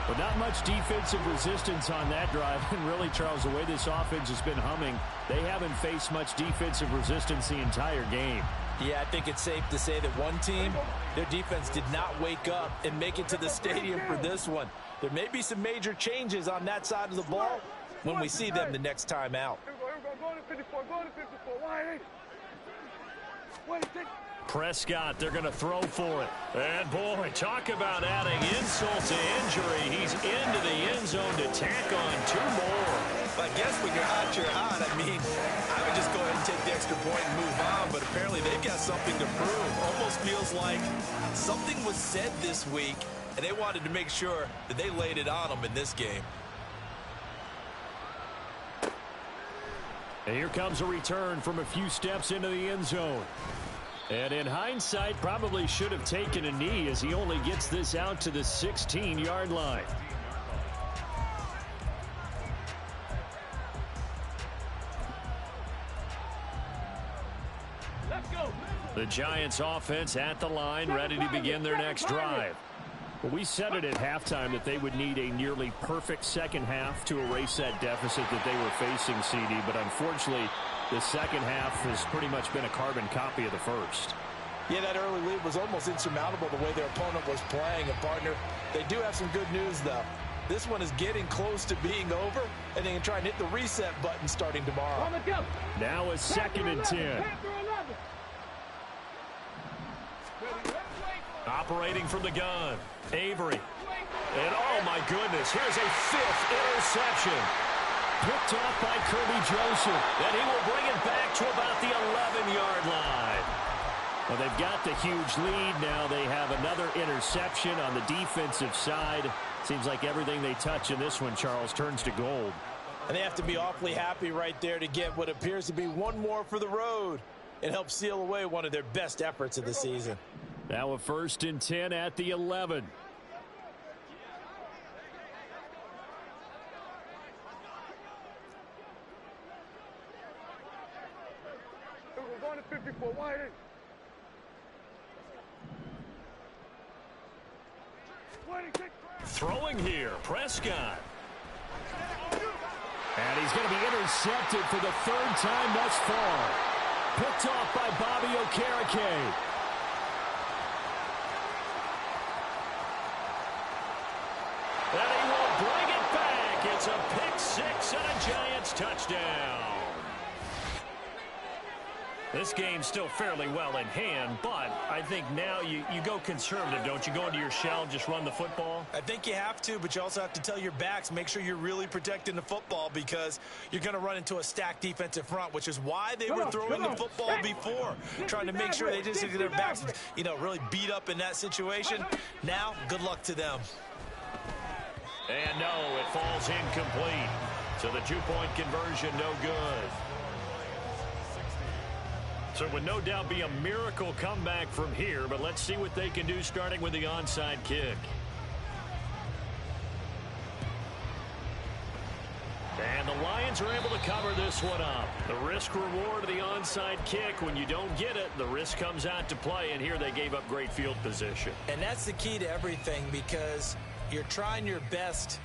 But not much defensive resistance on that drive. And really, Charles, the way this offense has been humming, they haven't faced much defensive resistance the entire game. Yeah, I think it's safe to say that one team, their defense did not wake up and make it to the stadium for this one. There may be some major changes on that side of the ball when we see them the next time out. Prescott, they're going to throw for it. And, boy, talk about adding insult to injury. He's into the end zone to tack on 2 more. I guess when you're hot, you're hot. I mean, I would just go ahead and take the extra point and move on, but apparently they've got something to prove. Almost feels like something was said this week, and they wanted to make sure that they laid it on them in this game. And here comes a return from a few steps into the end zone. And in hindsight, probably should have taken a knee as he only gets this out to the 16-yard line. Let's go. The Giants offense at the line, ready to begin their next drive. Well, we said it at halftime that they would need a nearly perfect second half to erase that deficit that they were facing, CD. But unfortunately, the second half has pretty much been a carbon copy of the first. Yeah, that early lead was almost insurmountable the way their opponent was playing. And, partner, they do have some good news, though. This one is getting close to being over, and they can try and hit the reset button starting tomorrow. Now it's 2nd and 10. Operating from the gun, Avery. And, oh, my goodness, here's a 5th interception. Picked off by Kirby Joseph. And he will bring it back to about the 11-yard line. Well, they've got the huge lead. Now they have another interception on the defensive side. Seems like everything they touch in this one, Charles, turns to gold. And they have to be awfully happy right there to get what appears to be one more for the road. It helps seal away one of their best efforts of the season. Now a 1st and 10 at the 11. We're going to 54 wide. Throwing here, Prescott. And he's going to be intercepted for the 3rd time thus far. Picked off by Bobby Okereke. And he will bring it back. It's a pick 6 and a Giants touchdown. This game's still fairly well in hand, but I think now you go conservative, don't you? Go into your shell, just run the football? I think you have to, but you also have to tell your backs, make sure you're really protecting the football because you're going to run into a stacked defensive front, which is why they were throwing the football before, trying to make sure they didn't get their backs, really beat up in that situation. Now, good luck to them. And no, it falls incomplete. So the 2-point conversion, no good. So it would no doubt be a miracle comeback from here, but let's see what they can do starting with the onside kick. And the Lions are able to cover this one up. The risk reward of the onside kick, when you don't get it, the risk comes out to play, and here they gave up great field position. And that's the key to everything because you're trying your best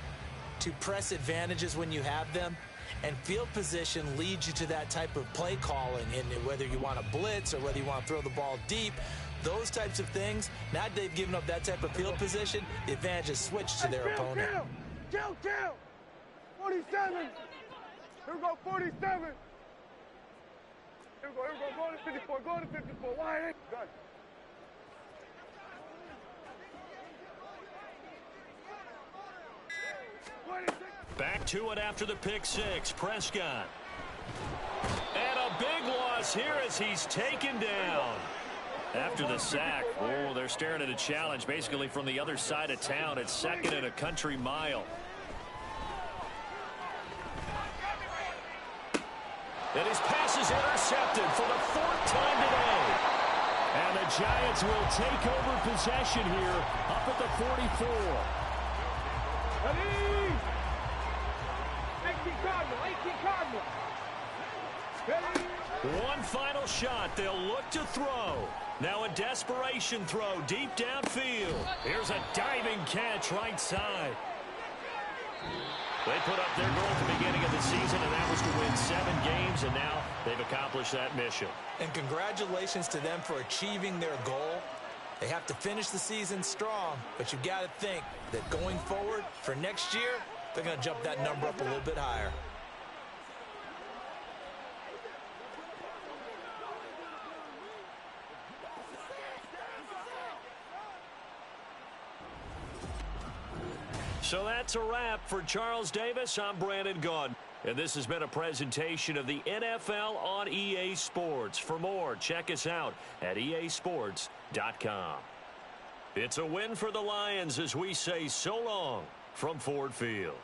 to press advantages when you have them. And field position leads you to that type of play calling, and whether you want to blitz or whether you want to throw the ball deep, those types of things, now that they've given up that type of field position, the advantage is switched to their opponent. Kill! 47! Here we go, 47! Here we go, going to 54, going to 54, wide, done. Back to it after the pick 6. Prescott. And a big loss here as he's taken down. After the sack, they're staring at a challenge basically from the other side of town. It's 2nd and a country mile. And his pass is intercepted for the 4th time today. And the Giants will take over possession here up at the 44. Ready? 18 Cardinal. One final shot. They'll look to throw. Now a desperation throw deep downfield. Here's a diving catch right side. They put up their goal at the beginning of the season, and that was to win 7 games, and now they've accomplished that mission. And congratulations to them for achieving their goal. They have to finish the season strong, but you've got to think that going forward for next year, they're going to jump that number up a little bit higher. So that's a wrap for Charles Davis. I'm Brandon Gunn. And this has been a presentation of the NFL on EA Sports. For more, check us out at easports.com. It's a win for the Lions as we say so long from Ford Field.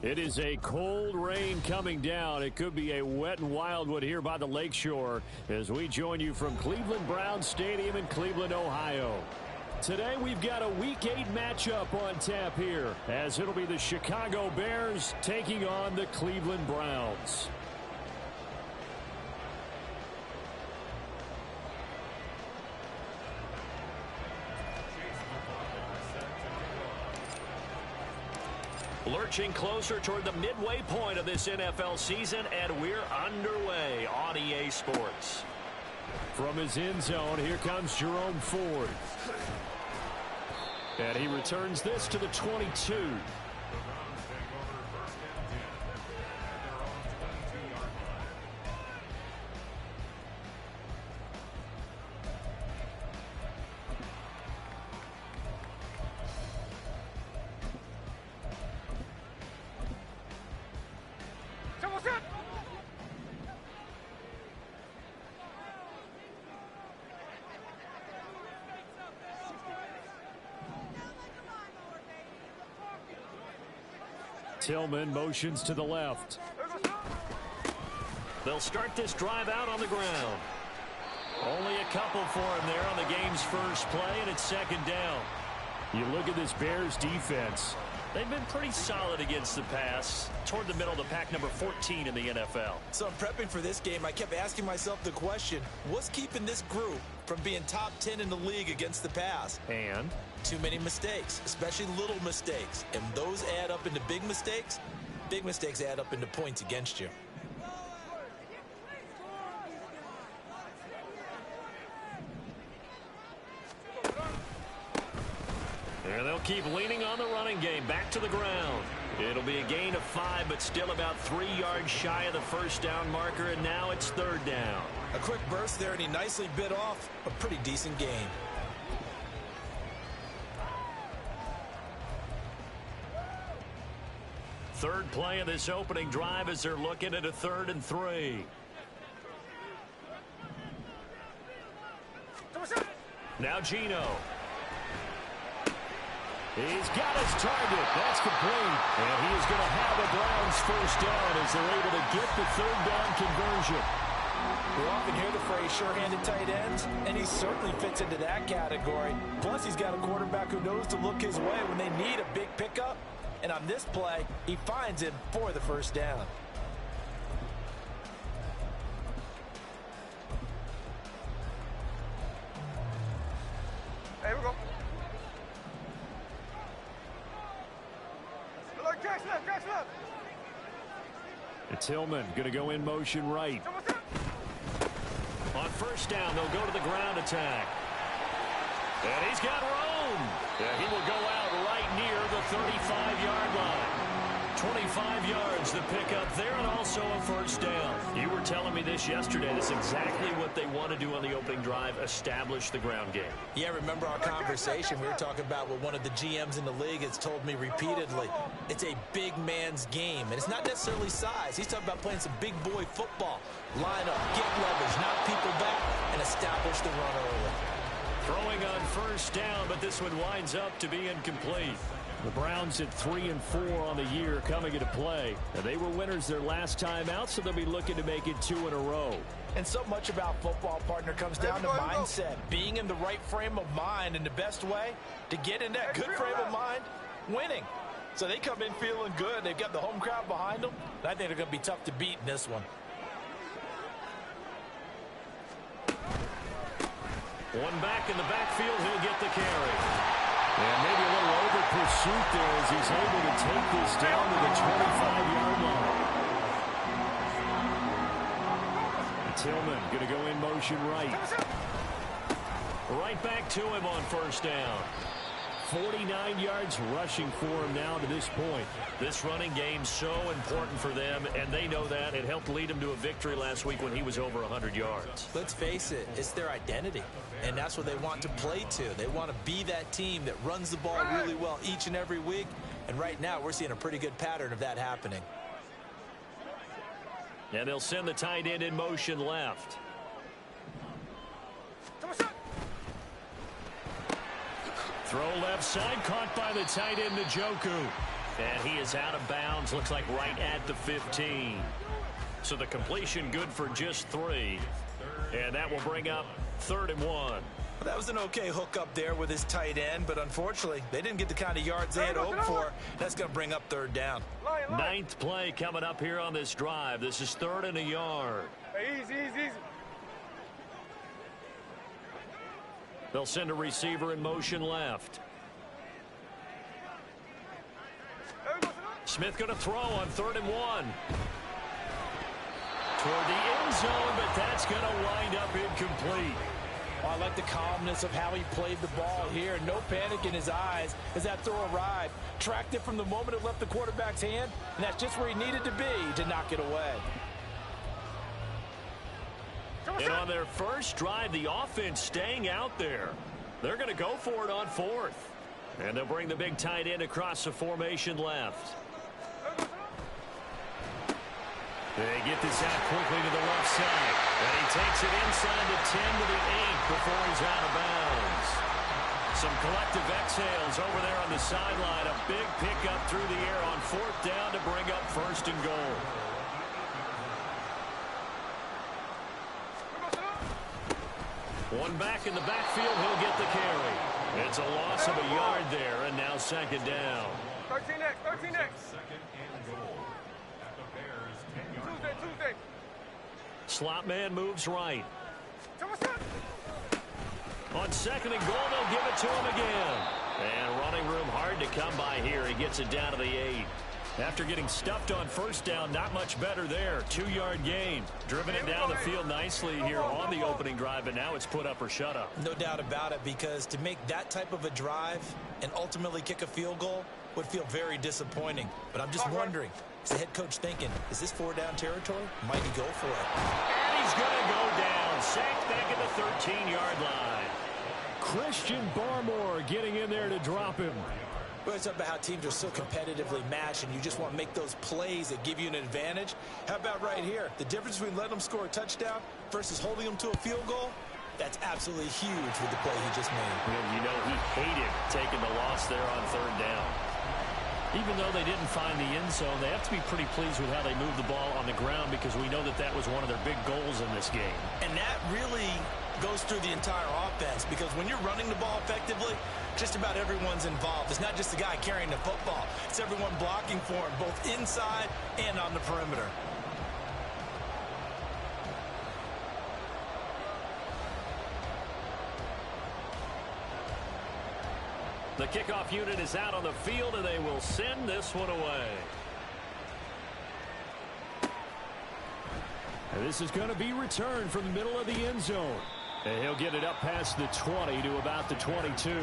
It is a cold rain coming down. It could be a wet and wildwood here by the lakeshore as we join you from Cleveland Browns Stadium in Cleveland, Ohio. Today we've got a Week 8 matchup on tap here as it'll be the Chicago Bears taking on the Cleveland Browns. Lurching closer toward the midway point of this NFL season, and we're underway on EA Sports. From his end zone, here comes Jerome Ford. And he returns this to the 22. Tillman motions to the left. They'll start this drive out on the ground. Only a couple for him there on the game's first play, and it's second down. You look at this Bears defense. They've been pretty solid against the pass, toward the middle of the pack, number 14 in the NFL. So I'm prepping for this game. I kept asking myself the question, what's keeping this group from being top 10 in the league against the pass? And too many mistakes, especially little mistakes. And those add up into big mistakes. Big mistakes add up into points against you. And they'll keep leaning on the running game. Back to the ground. It'll be a gain of 5, but still about 3 yards shy of the first down marker, and now it's third down. A quick burst there, and he nicely bit off a pretty decent gain. Third play of this opening drive as they're looking at a 3rd and 3. Now Gino. He's got his target. That's complete. And he is going to have a Browns first down as they're able to get the third down conversion. We often hear the phrase sure-handed tight ends, and he certainly fits into that category. Plus, he's got a quarterback who knows to look his way when they need a big pickup. And on this play, he finds him for the first down. Hey, we go. Look, Jackson left. And Tillman going to go in motion right. On first down, they'll go to the ground attack. And he's got room. And he will go out right near the 35-yard line. 25 yards the pickup there, and also a first down. You were telling me this yesterday. This is exactly what they want to do on the opening drive, establish the ground game. Yeah, remember our conversation. We were talking about what one of the GMs in the league has told me repeatedly. It's a big man's game, and it's not necessarily size. He's talking about playing some big boy football. Line up, get leverage, knock people back, and establish the run early. Throwing on first down, but this one winds up to be incomplete. The Browns at 3-4 on the year coming into play. And they were winners their last time out, so they'll be looking to make it 2 in a row. And so much about football, partner, comes down to mindset. Being in the right frame of mind, and the best way to get in that good frame of mind, winning. So they come in feeling good. They've got the home crowd behind them. And I think they're going to be tough to beat in this one. One back in the backfield, he'll get the carry. And maybe a little over pursuit there as he's able to take this down to the 25-yard line. And Tillman going to go in motion right. Right back to him on first down. 49 yards rushing for him now to this point. This running game so important for them, and they know that. It helped lead them to a victory last week when he was over 100 yards. Let's face it, it's their identity, and that's what they want to play to. They want to be that team that runs the ball really well each and every week, and right now we're seeing a pretty good pattern of that happening. And they'll send the tight end in motion left. Throw left side, caught by the tight end, Njoku. And he is out of bounds, looks like right at the 15. So the completion good for just 3. And that will bring up 3rd and 1. Well, that was an okay hook up there with his tight end, but unfortunately, they didn't get the kind of yards they had hoped for. That's going to bring up 3rd down. 9th play coming up here on this drive. This is 3rd and a yard. Hey, easy, easy, easy. They'll send a receiver in motion left. Smith going to throw on 3rd and 1. Toward the end zone, but that's going to wind up incomplete. Oh, I like the calmness of how he played the ball here. No panic in his eyes as that throw arrived. Tracked it from the moment it left the quarterback's hand, and that's just where he needed to be to knock it away. And on their first drive, the offense staying out there. They're going to go for it on 4th. And they'll bring the big tight end across the formation left. They get this out quickly to the left side. And he takes it inside the 10 to the 8 before he's out of bounds. Some collective exhales over there on the sideline. A big pickup through the air on 4th down to bring up 1st and goal. One back in the backfield, he'll get the carry. It's a loss of a yard there, and now 2nd down. 13 next, 13 next. Tuesday. Slot man moves right. On 2nd and goal, they'll give it to him again. And running room hard to come by here. He gets it down to the 8. After getting stuffed on 1st down, not much better there. 2-yard gain. Driven it down the field nicely here on the opening drive, and now it's put up or shut up. No doubt about it, because to make that type of a drive and ultimately kick a field goal would feel very disappointing. But I'm just wondering, is the head coach thinking, is this 4-down territory? Might he go for it? And he's going to go down. Sacked back at the 13-yard line. Christian Barmore getting in there to drop him. Well, it's about how teams are so competitively matched, and you just want to make those plays that give you an advantage. How about right here? The difference between letting them score a touchdown versus holding them to a field goal, that's absolutely huge with the play he just made. Well, you know, he hated taking the loss there on 3rd down. Even though they didn't find the end zone, they have to be pretty pleased with how they moved the ball on the ground, because we know that that was one of their big goals in this game. And that really goes through the entire offense, because when you're running the ball effectively, just about everyone's involved. It's not just the guy carrying the football. It's everyone blocking for him, both inside and on the perimeter. The kickoff unit is out on the field, and they will send this one away. And this is going to be returned from the middle of the end zone. And he'll get it up past the 20 to about the 22.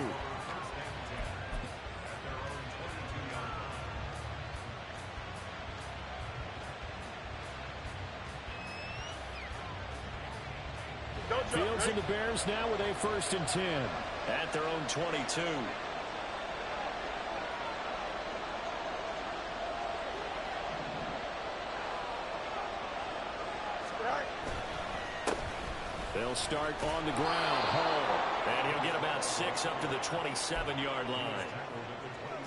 Fields and the Bears now with a 1st and 10. At their own 22. They'll start on the ground. Hall. And he'll get about 6 up to the 27-yard line.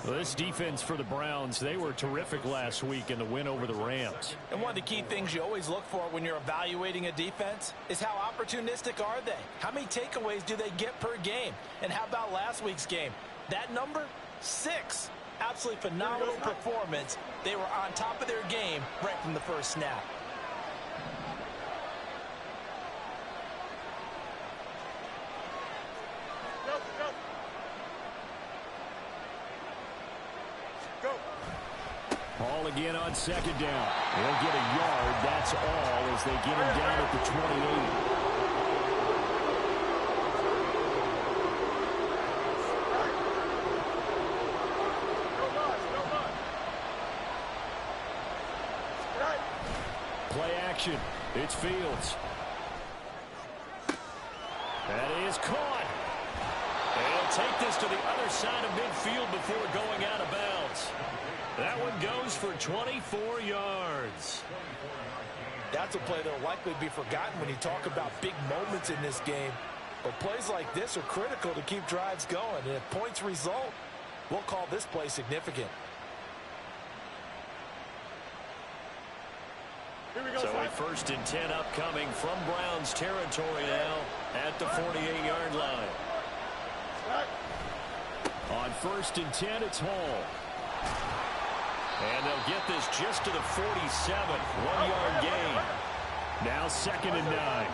Well, this defense for the Browns, they were terrific last week in the win over the Rams. And one of the key things you always look for when you're evaluating a defense is how opportunistic are they? How many takeaways do they get per game? And how about last week's game? That number? 6. Absolutely phenomenal performance. They were on top of their game right from the first snap. Hall again on 2nd down. He'll get a yard. That's all as they get him down at the 28. Play action. It's Fields. That is caught. And he'll take this to the other side of midfield before going out of bounds. That one goes for 24 yards. That's a play that will likely be forgotten when you talk about big moments in this game. But plays like this are critical to keep drives going. And if points result, we'll call this play significant. So a 1st and 10 upcoming from Browns territory now at the 48-yard line. On 1st and 10, it's Hall. And they'll get this just to the 47. 1-yard gain. Now 2nd and 9.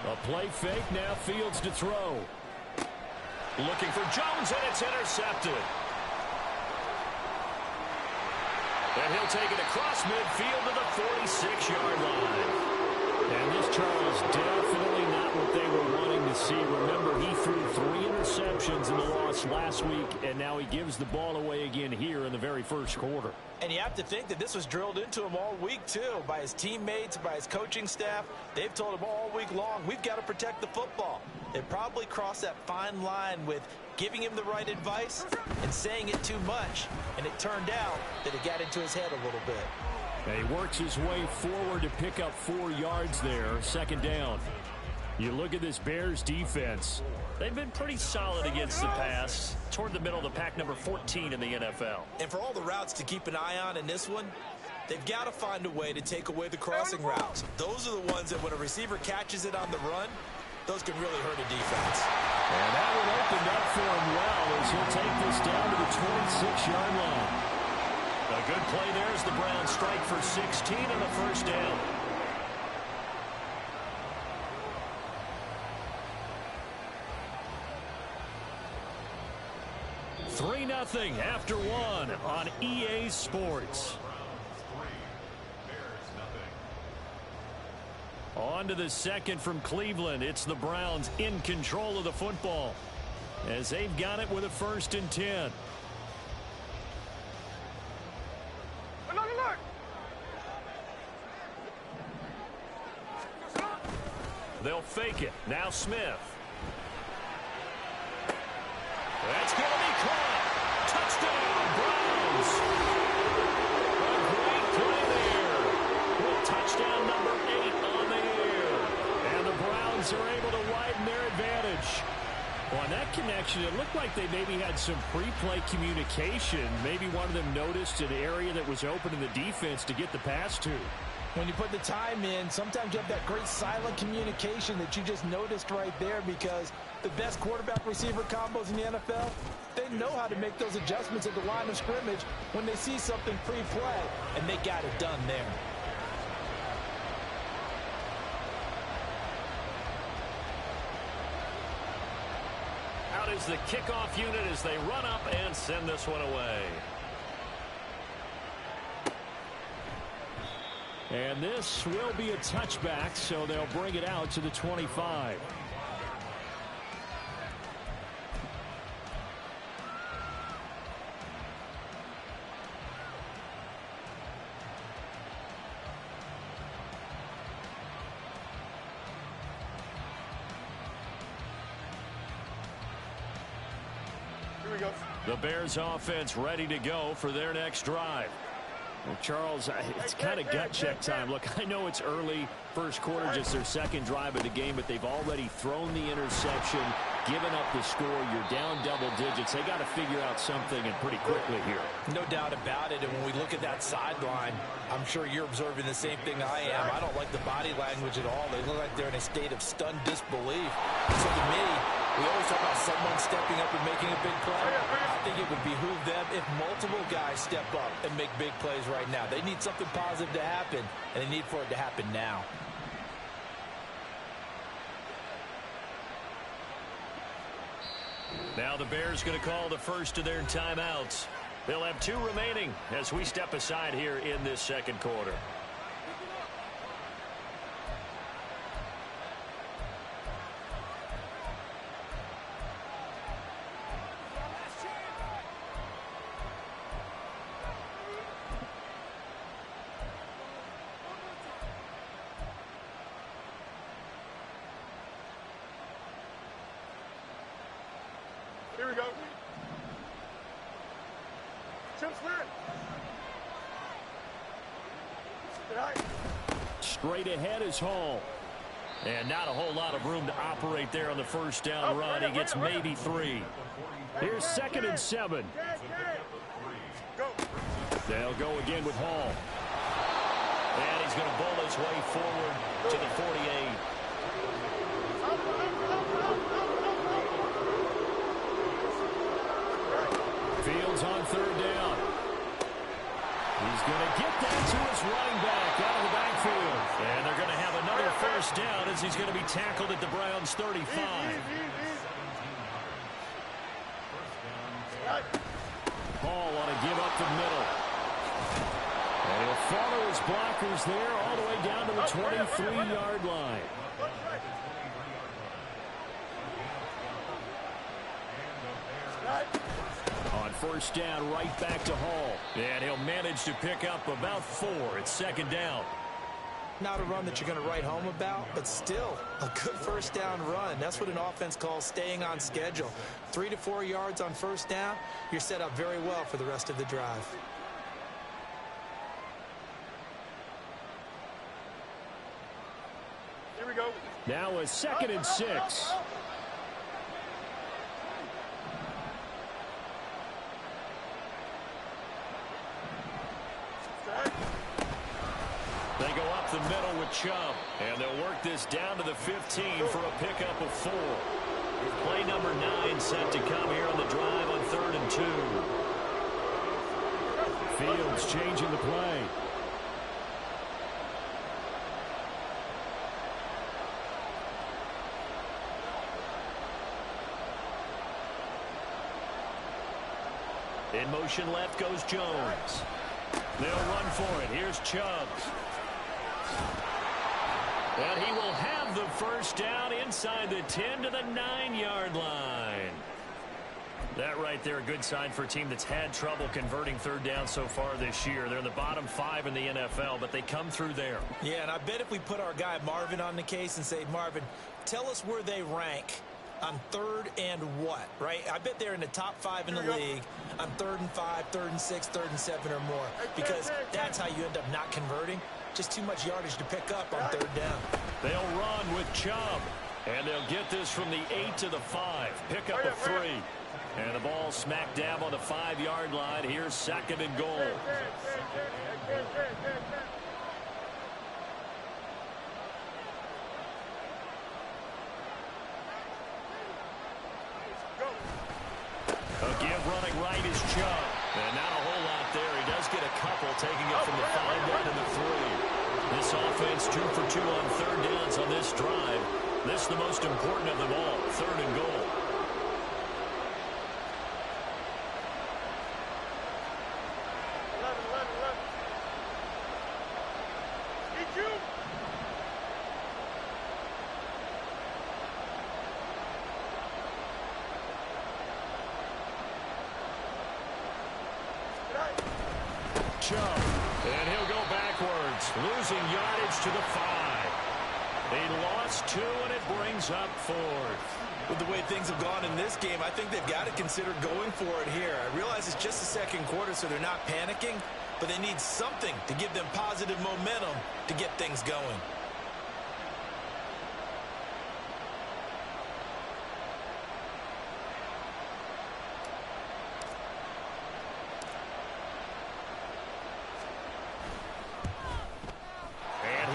A play fake, now Fields to throw. Looking for Jones, and it's intercepted. And he'll take it across midfield to the 46-yard line. And this, Charles, definitely not what they were wanting to see. Remember, he threw 3 interceptions in the loss last week, and now he gives the ball away again here in the very first quarter. And you have to think that this was drilled into him all week, too, by his teammates, by his coaching staff. They've told him all week long, we've got to protect the football. They probably crossed that fine line with giving him the right advice and saying it too much. And it turned out that it got into his head a little bit. And he works his way forward to pick up 4 yards there, 2nd down. You look at this Bears defense. They've been pretty solid against the pass, toward the middle of the pack, number 14 in the NFL. And for all the routes to keep an eye on in this one, they've got to find a way to take away the crossing routes. Those are the ones that when a receiver catches it on the run, those can really hurt a defense. And that one opened up for him well as he'll take this down to the 26-yard line. A good play there as the Browns strike for 16 on the 1st down. Nothing after 1 on EA Sports. On to the 2nd from Cleveland. It's the Browns in control of the football as they've got it with a 1st and 10. They'll fake it. Now Smith. That's going to be caught. Touchdown, Browns. A great play there. With touchdown number 8 on the air. And the Browns are able to widen their advantage. Well, on that connection, it looked like they maybe had some pre-play communication. Maybe one of them noticed an area that was open in the defense to get the pass to. When you put the time in, sometimes you have that great silent communication that you just noticed right there, because the best quarterback-receiver combos in the NFL, they know how to make those adjustments at the line of scrimmage when they see something pre-play, and they got it done there. Out is the kickoff unit as they run up and send this one away. And this will be a touchback, so they'll bring it out to the 25. Here we go. The Bears offense ready to go for their next drive. Well, Charles, it's kind of gut check time. Look, I know it's early, first quarter, just their 2nd drive of the game, but they've already thrown the interception, given up the score. You're down double digits. They got to figure out something, and pretty quickly here. No doubt about it. And when we look at that sideline, I'm sure you're observing the same thing I am. I don't like the body language at all. They look like they're in a state of stunned disbelief. So to me, we always talk about someone stepping up and making a big play. I think it would behoove them if multiple guys step up and make big plays right now. They need something positive to happen, and they need for it to happen now. Now the Bears going to call the first of their timeouts. They'll have 2 remaining as we step aside here in this 2nd quarter. Here we go. Chip Smith. Straight ahead is Hall. And not a whole lot of room to operate there on the 1st down run. He gets maybe 3. Here's 2nd and 7. Go, They'll go again with Hall. And he's going to bowl his way forward to the 48. Fields on third down. He's going to get that to his running back out of the backfield. And they're going to have another first down as he's going to be tackled at the Browns' 35. Hall want to give up the middle. And he'll follow his blockers there all the way down to the 23-yard line. On first down, right back to Hall. And he'll manage to pick up about 4. It's second down. Not a run that you're going to write home about, but still a good first down run. That's what an offense calls staying on schedule. 3 to 4 yards on first down, you're set up very well for the rest of the drive. Here we go. Now a 2nd and 6. They go up the middle with Chubb, and they'll work this down to the 15 for a pickup of 4. Play number 9 set to come here on the drive on 3rd and 2. Fields changing the play. In motion left goes Jones. They'll run for it. Here's Chubb. And he will have the first down inside the 10 to the 9-yard line. That right there, a good sign for a team that's had trouble converting third down so far this year. They're in the bottom 5 in the NFL, but they come through there. Yeah, and I bet if we put our guy Marvin on the case and say, Marvin, tell us where they rank on 3rd and what, right? I bet they're in the top 5 in the league on 3rd and 5, 3rd and 6, 3rd and 7 or more, because that's how you end up not converting. Just too much yardage to pick up on 3rd down. They'll run with Chubb, and they'll get this from the 8 to the 5. Pick up a 3. And the ball smack dab on the 5-yard line. Here's 2nd and goal. A give running right is Chubb. And not a whole lot there. He does get a couple, taking it from the 5 down to the 3. This offense 2 for 2 on 3rd downs on this drive. This is the most important of them all, 3rd and goal. Chubb, and he'll go backwards, losing yardage to the 5. He lost 2, and it brings up 4th. With the way things have gone in this game, I think they've got to consider going for it here. I realize it's just the 2nd quarter, so they're not panicking, but they need something to give them positive momentum to get things going.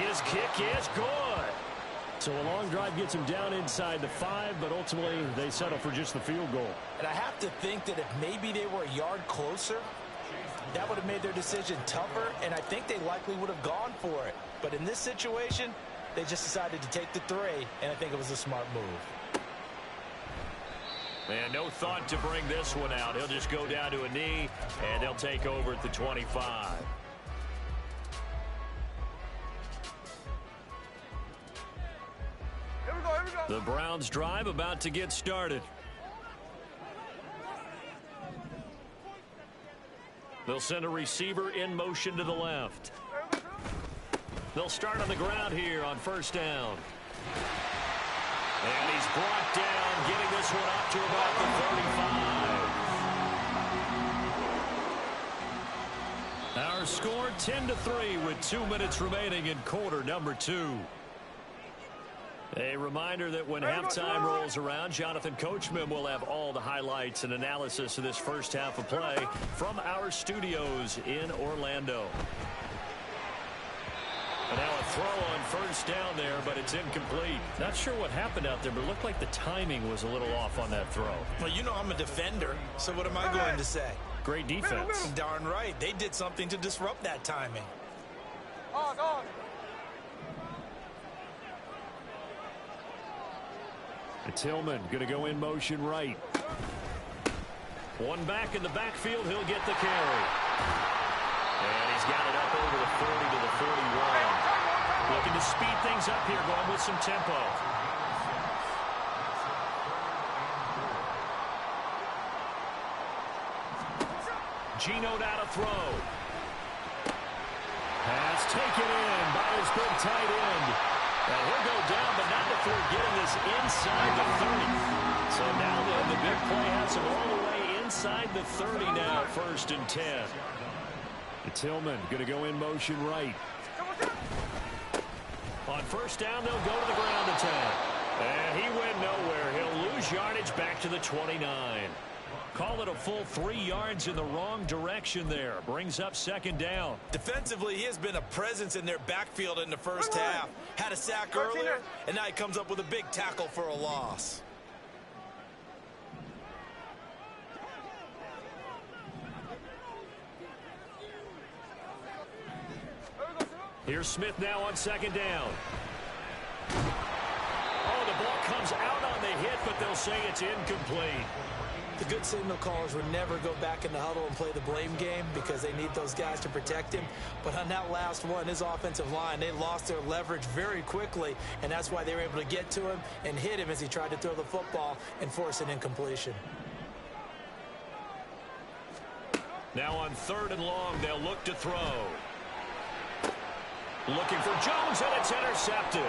His kick is good. So a long drive gets him down inside the 5, but ultimately they settle for just the field goal. And I have to think that if maybe they were a yard closer, that would have made their decision tougher, and I think they likely would have gone for it. But in this situation, they just decided to take the 3, and I think it was a smart move. And no thought to bring this one out. He'll just go down to a knee, and they'll take over at the 25. The Browns drive about to get started. They'll send a receiver in motion to the left. They'll start on the ground here on first down. And he's brought down, getting this one up to about the 35. Our score 10-3 with 2 minutes remaining in quarter number 2. A reminder that when halftime rolls around, Jonathan Coachman will have all the highlights and analysis of this first half of play from our studios in Orlando. And now a throw on first down there, but it's incomplete. Not sure what happened out there, but it looked like the timing was a little off on that throw. Well, you know I'm a defender, so what am I going to say? Great defense. Darn right. They did something to disrupt that timing. It's Tillman going to go in motion right. One back in the backfield. He'll get the carry. And he's got it up over the 40 to the 41. Looking to speed things up here, going with some tempo. Geno now to throw. Pass taken in by his big tight end. And he'll go down, but not before getting this inside the 30. So now the big play has him all the way inside the 30 now, 1st and 10. Tillman going to go in motion right. On first down, they'll go to the ground attack. And he went nowhere. He'll lose yardage back to the 29. Call it a full 3 yards in the wrong direction there. Brings up 2nd down. Defensively, he has been a presence in their backfield in the first half. Had a sack earlier, and now he comes up with a big tackle for a loss. Here's Smith now on 2nd down. Oh, the ball comes out on the hit, but they'll say it's incomplete. The good signal callers would never go back in the huddle and play the blame game because they need those guys to protect him. But on that last one, his offensive line, they lost their leverage very quickly, and that's why they were able to get to him and hit him as he tried to throw the football and force an incompletion. Now on 3rd and long, they'll look to throw. Looking for Jones, and it's intercepted.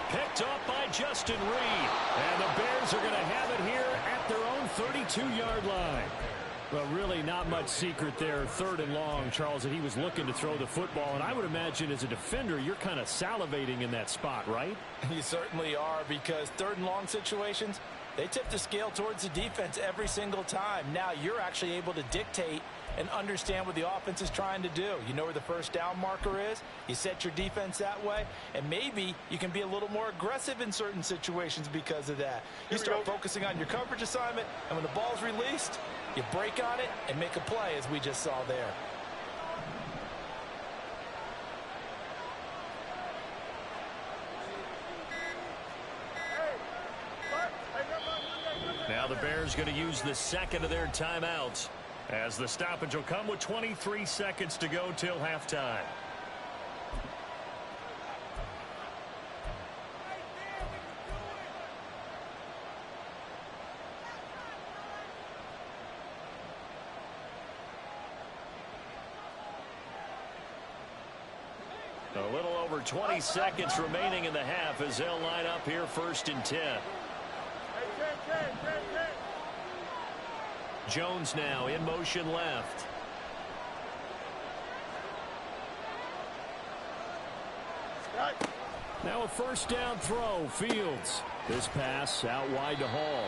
Picked up by Justin Reed. And the Bears are going to have it here at their own 32-yard line. Well, really not much secret there. 3rd and long, Charles, that he was looking to throw the football. And I would imagine as a defender, you're kind of salivating in that spot, right? You certainly are, because 3rd and long situations, they tip the scale towards the defense every single time. Now you're actually able to dictate and understand what the offense is trying to do. You know where the first down marker is. You set your defense that way, and maybe you can be a little more aggressive in certain situations because of that. You start focusing on your coverage assignment, and when the ball's released, you break on it and make a play, as we just saw there. Now the Bears going to use the 2nd of their timeouts, as the stoppage will come with 23 seconds to go till halftime. A little over 20 seconds remaining in the half as they'll line up here 1st and 10. Jones now in motion left. Now a first down throw. Fields. This pass out wide to Hall.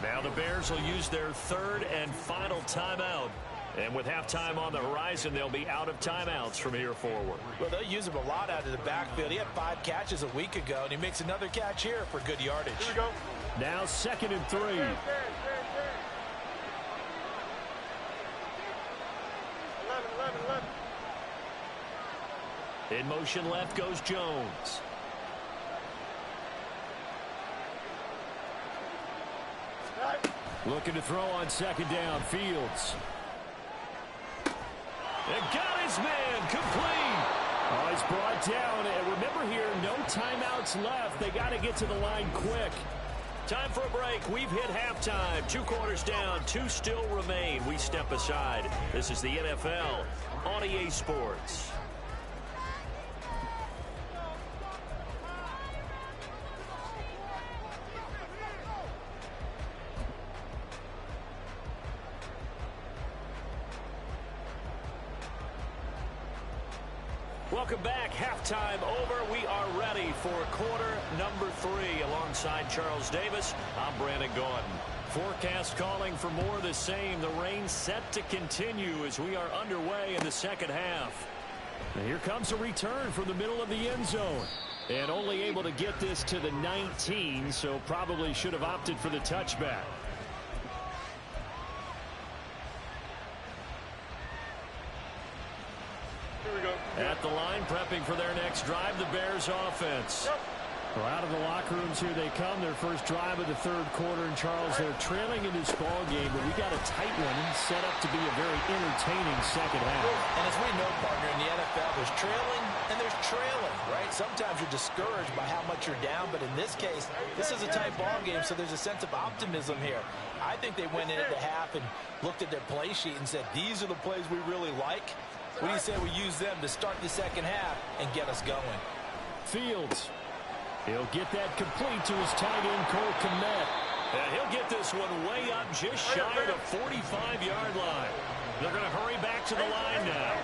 Now the Bears will use their 3rd and final timeout. And with halftime on the horizon, they'll be out of timeouts from here forward. Well, they'll use him a lot out of the backfield. He had 5 catches a week ago, and he makes another catch here for good yardage. Here we go. Now 2nd and 3. 11. In motion left goes Jones. Looking to throw on 2nd down. Fields. And got his man complete. Oh, he's brought down. And remember here, no timeouts left. They got to get to the line quick. Time for a break. We've hit halftime. 2 quarters down. 2 still remain. We step aside. This is the NFL on EA Sports. Welcome back. Halftime over. We are ready for quarter number 3. Alongside Charles Davis, I'm Brandon Gaudin. Forecast calling for more of the same. The rain set to continue as we are underway in the second half. And here comes a return from the middle of the end zone. And only able to get this to the 19, so probably should have opted for the touchback. At the line, prepping for their next drive, the Bears offense. Well, out of the locker rooms here they come. Their first drive of the third quarter. And, Charles, they're trailing in this ball game, but we got a tight one set up to be a very entertaining second half. And as we know, partner, in the NFL, there's trailing and there's trailing, right? Sometimes you're discouraged by how much you're down, but in this case, this is a tight ball game, so there's a sense of optimism here. I think they went in at the half and looked at their play sheet and said, these are the plays we really like. What do you say we use them to start the second half and get us going? Fields. He'll get that complete to his tight end, Cole Kmet. And he'll get this one way up just shy of the 45-yard line. They're going to hurry back to the line now.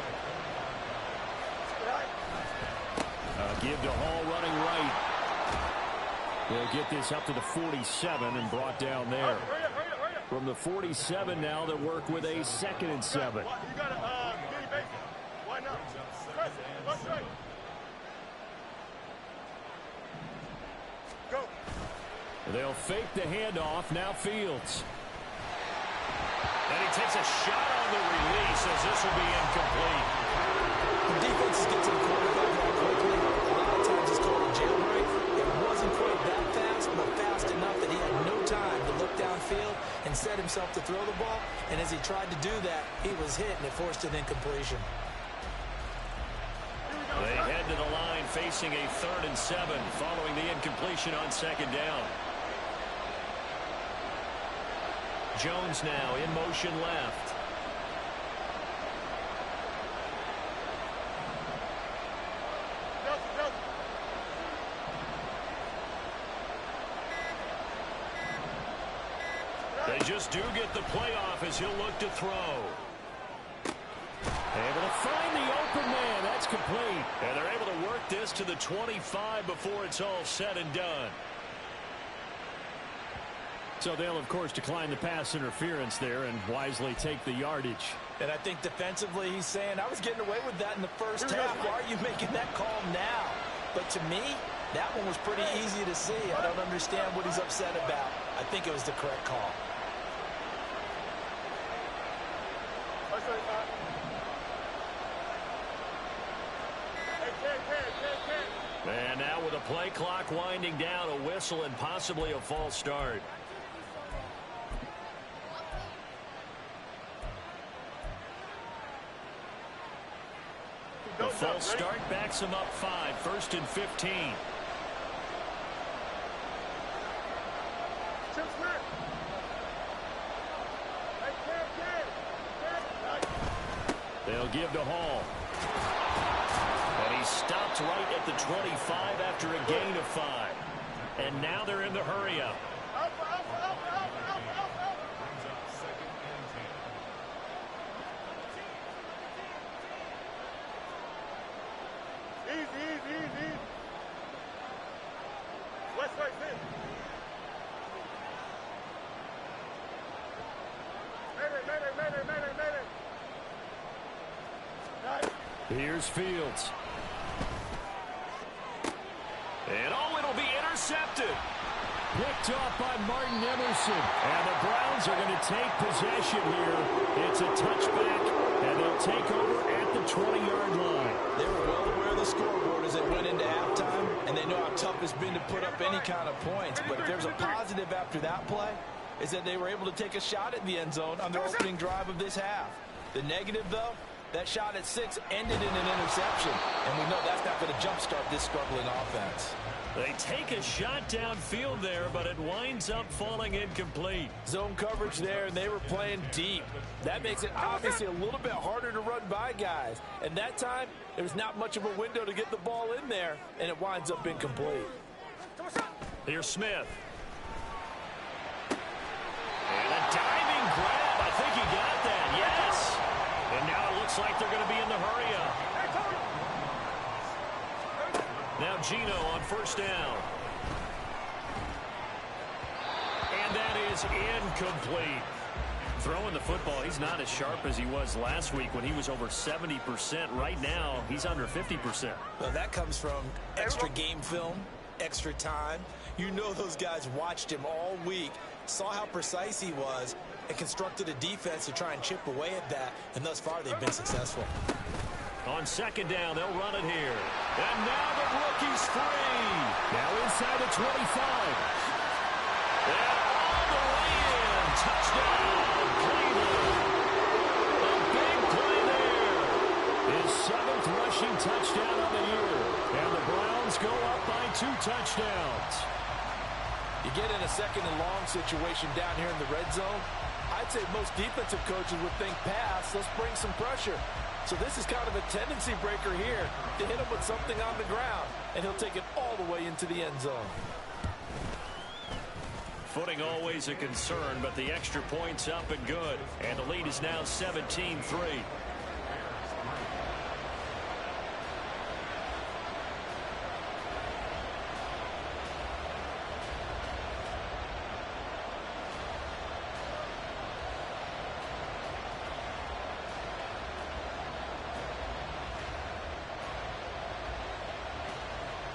Give to Hall running right. They'll get this up to the 47 and brought down there. From the 47 now, they'll work with a 2nd and 7. They'll fake the handoff. Now Fields. And he takes a shot on the release as this will be incomplete. The defenses get to the quarterback more quickly. A lot of times it's called a jailbreak. It wasn't quite that fast, but fast enough that he had no time to look downfield and set himself to throw the ball. And as he tried to do that, he was hit, and it forced an incompletion. They head to the line facing a 3rd and 7 following the incompletion on 2nd down. Jones now in motion left. They just do get the playoff as he'll look to throw. Able to find the open man. That's complete. And they're able to work this to the 25 before it's all said and done. So they'll, of course, decline the pass interference there and wisely take the yardage. And I think defensively he's saying, I was getting away with that in the first half. Why are you making that call now? But to me, that one was pretty easy to see. I don't understand what he's upset about. I think it was the correct call. And now with a play clock winding down, a whistle and possibly a false start. The false start backs him up 5, 1st and 15. They'll give to Hall. And he stopped right at the 25 after a gain of 5. And now they're in the hurry up. Easy. West right in. Mayday. Nice. Here's Fields. And it'll be intercepted. Picked off by Martin Emerson. And the Browns are going to take possession here. It's a touchback, and they'll take over at the 20-yard line. They were well aware of the scoreboard as they went into halftime, and they know how tough it's been to put up any kind of points. But if there's a positive after that play, is that they were able to take a shot at the end zone on their opening drive of this half. The negative, though, that shot at 6 ended in an interception, and we know that's not going to jumpstart this struggling offense. They take a shot downfield there, but it winds up falling incomplete. Zone coverage there, and they were playing deep. That makes it obviously a little bit harder to run by guys. And that time, there's not much of a window to get the ball in there, and it winds up incomplete. Here's Smith. And a diving grab. I think he got that. Yes. And now it looks like they're going to be in the hurry-up. Gino on first down. And that is incomplete. Throwing the football, he's not as sharp as he was last week when he was over 70%. Right now, he's under 50%. Well, that comes from extra game film, extra time. You know those guys watched him all week, saw how precise he was, and constructed a defense to try and chip away at that, and thus far they've been successful. On second down, they'll run it here. And now the rookie's free. Now inside the 25. And all the way in. Touchdown, Cleveland. A big play there. His 7th rushing touchdown of the year. And the Browns go up by 2 touchdowns. You get in a second and long situation down here in the red zone, I'd say most defensive coaches would think pass, let's bring some pressure. So this is kind of a tendency breaker here to hit him with something on the ground, and he'll take it all the way into the end zone. Footing always a concern, but the extra point's up and good. And the lead is now 17-3.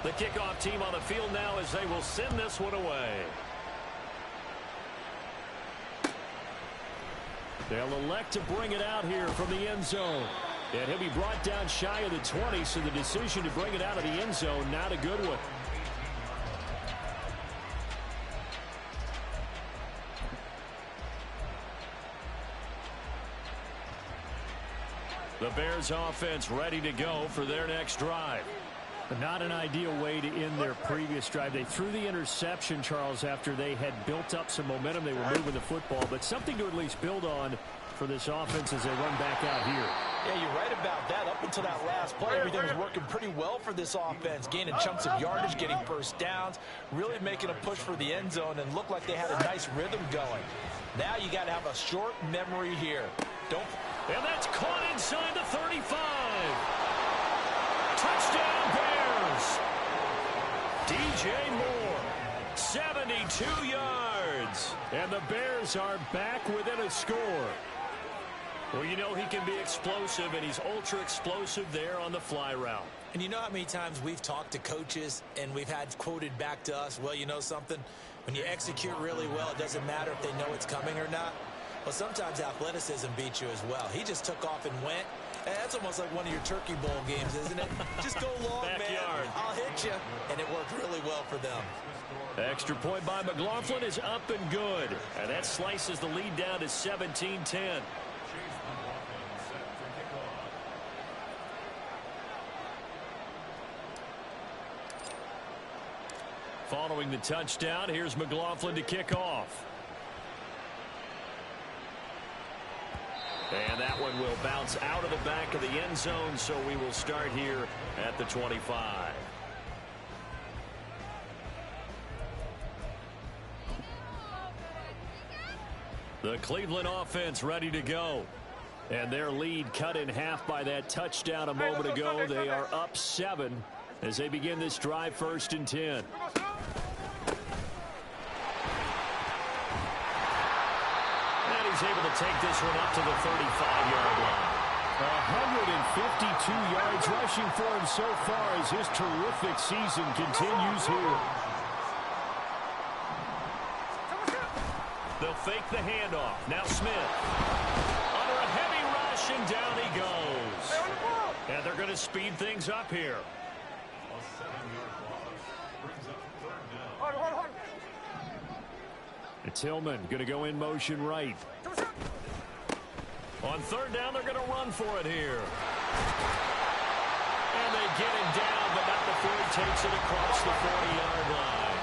The kickoff team on the field now as they will send this one away. They'll elect to bring it out here from the end zone. And he'll be brought down shy of the 20, so the decision to bring it out of the end zone, not a good one. The Bears offense ready to go for their next drive. Not an ideal way to end their previous drive. They threw the interception, Charles, after they had built up some momentum. They were moving the football, but something to at least build on for this offense as they run back out here. Yeah, you're right about that. Up until that last play, everything was working pretty well for this offense, gaining chunks of yardage, getting first downs, really making a push for the end zone, and looked like they had a nice rhythm going. Now you got to have a short memory here. And that's caught inside the 35. Touchdown, Bears. DJ Moore, 72 yards. And the Bears are back within a score. Well, you know he can be explosive, and he's ultra-explosive there on the fly route. And you know how many times we've talked to coaches and we've had quoted back to us, well, you know something? When you execute really well, it doesn't matter if they know it's coming or not. Well, sometimes athleticism beats you as well. He just took off and went. And that's almost like one of your Turkey Bowl games, isn't it? Just go long, Backyard. man. I'll hit you. And it worked really well for them. Extra point by McLaughlin is up and good. And that slices the lead down to 17-10. Following the touchdown, here's McLaughlin to kick off. And that one will bounce out of the back of the end zone, so we will start here at the 25. The Cleveland offense ready to go. And their lead cut in half by that touchdown a moment ago. They are up 7 as they begin this drive, 1st and 10. He's able to take this one up to the 35-yard line. 152 yards rushing for him so far as his terrific season continues here. They'll fake the handoff. Now Smith. Under a heavy rush, and down he goes. And they're going to speed things up here. It's Hillman going to go in motion right. On 3rd down, they're going to run for it here. And they get him down, but not before he takes it across the 40-yard line.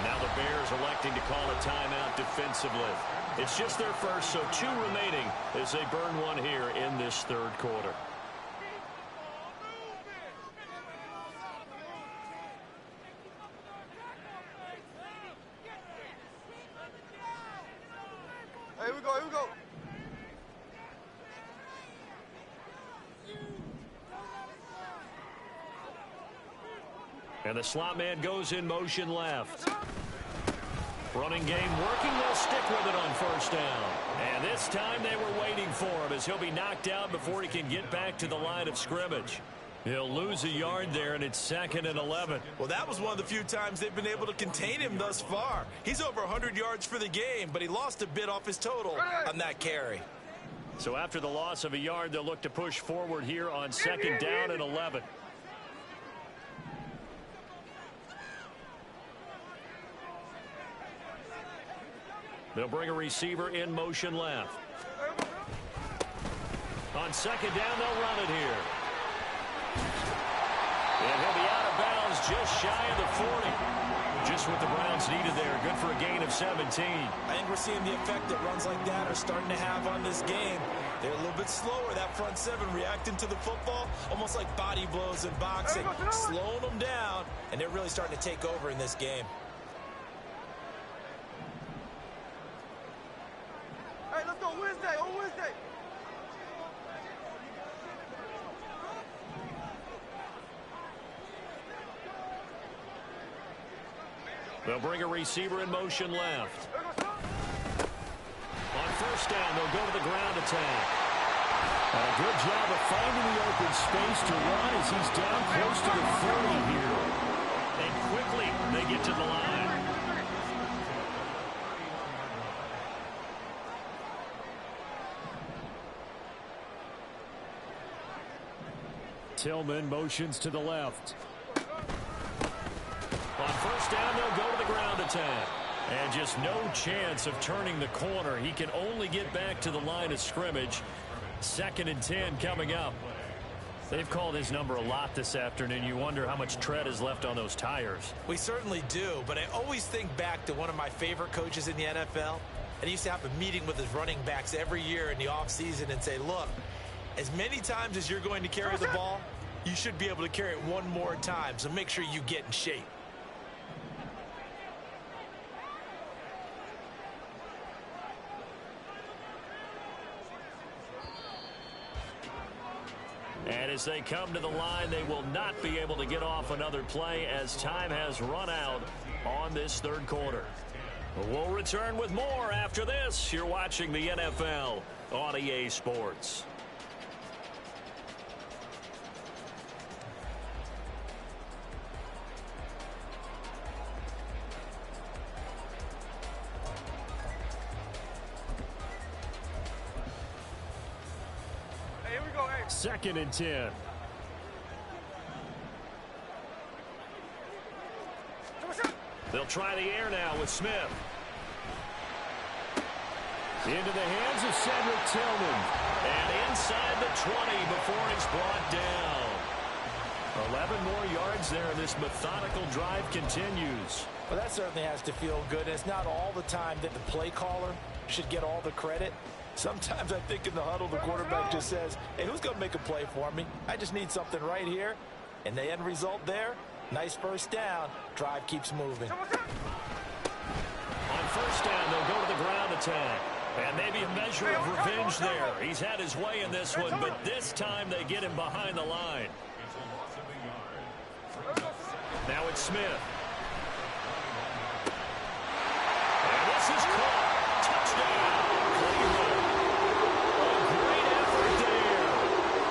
Now the Bears electing to call a timeout defensively. It's just their first, so 2 remaining as they burn one here in this 3rd quarter. Here we go, here we go. And the slot man goes in motion left. Running game working. They'll stick with it on first down. And this time they were waiting for him as he'll be knocked out before he can get back to the line of scrimmage. He'll lose a yard there, and it's 2nd and 11. Well, that was one of the few times they've been able to contain him thus far. He's over 100 yards for the game, but he lost a bit off his total on that carry. So after the loss of a yard, they'll look to push forward here on 2nd down and 11. They'll bring a receiver in motion left. On 2nd down, they'll run it here. And he'll be out of bounds just shy of the 40. Just what the Browns needed there. Good for a gain of 17. I think we're seeing the effect that runs like that are starting to have on this game. They're a little bit slower, that front seven, reacting to the football, almost like body blows in boxing, slowing them down, and they're really starting to take over in this game. Hey, let's go Wednesday, on Wednesday. They'll bring a receiver in motion left. On first down, they'll go to the ground attack. And a good job of finding the open space to run as he's down close to the 40 here. And quickly, they get to the line. Tillman motions to the left. On first down, they'll go to the ground attack. And just no chance of turning the corner. He can only get back to the line of scrimmage. 2nd and 10 coming up. They've called his number a lot this afternoon. You wonder how much tread is left on those tires. We certainly do, but I always think back to one of my favorite coaches in the NFL. And he used to have a meeting with his running backs every year in the offseason and say, look, as many times as you're going to carry the ball, you should be able to carry it one more time. So make sure you get in shape. And as they come to the line, they will not be able to get off another play as time has run out on this 3rd quarter. We'll return with more after this. You're watching the NFL on EA Sports. Hey, here we go, hey. 2nd and 10. They'll try the air now with Smith. Into the hands of Cedric Tillman. And inside the 20 before it's brought down. 11 more yards there. This methodical drive continues. Well, that certainly has to feel good. It's not all the time that the play caller should get all the credit. Sometimes I think in the huddle, the quarterback just says, hey, who's going to make a play for me? I just need something right here. And the end result there, nice first down. Drive keeps moving. On first down, they'll go to the ground attack. And maybe a measure of revenge there. He's had his way in this one, but this time they get him behind the line. Now it's Smith. And this is caught. Touchdown. A great effort there.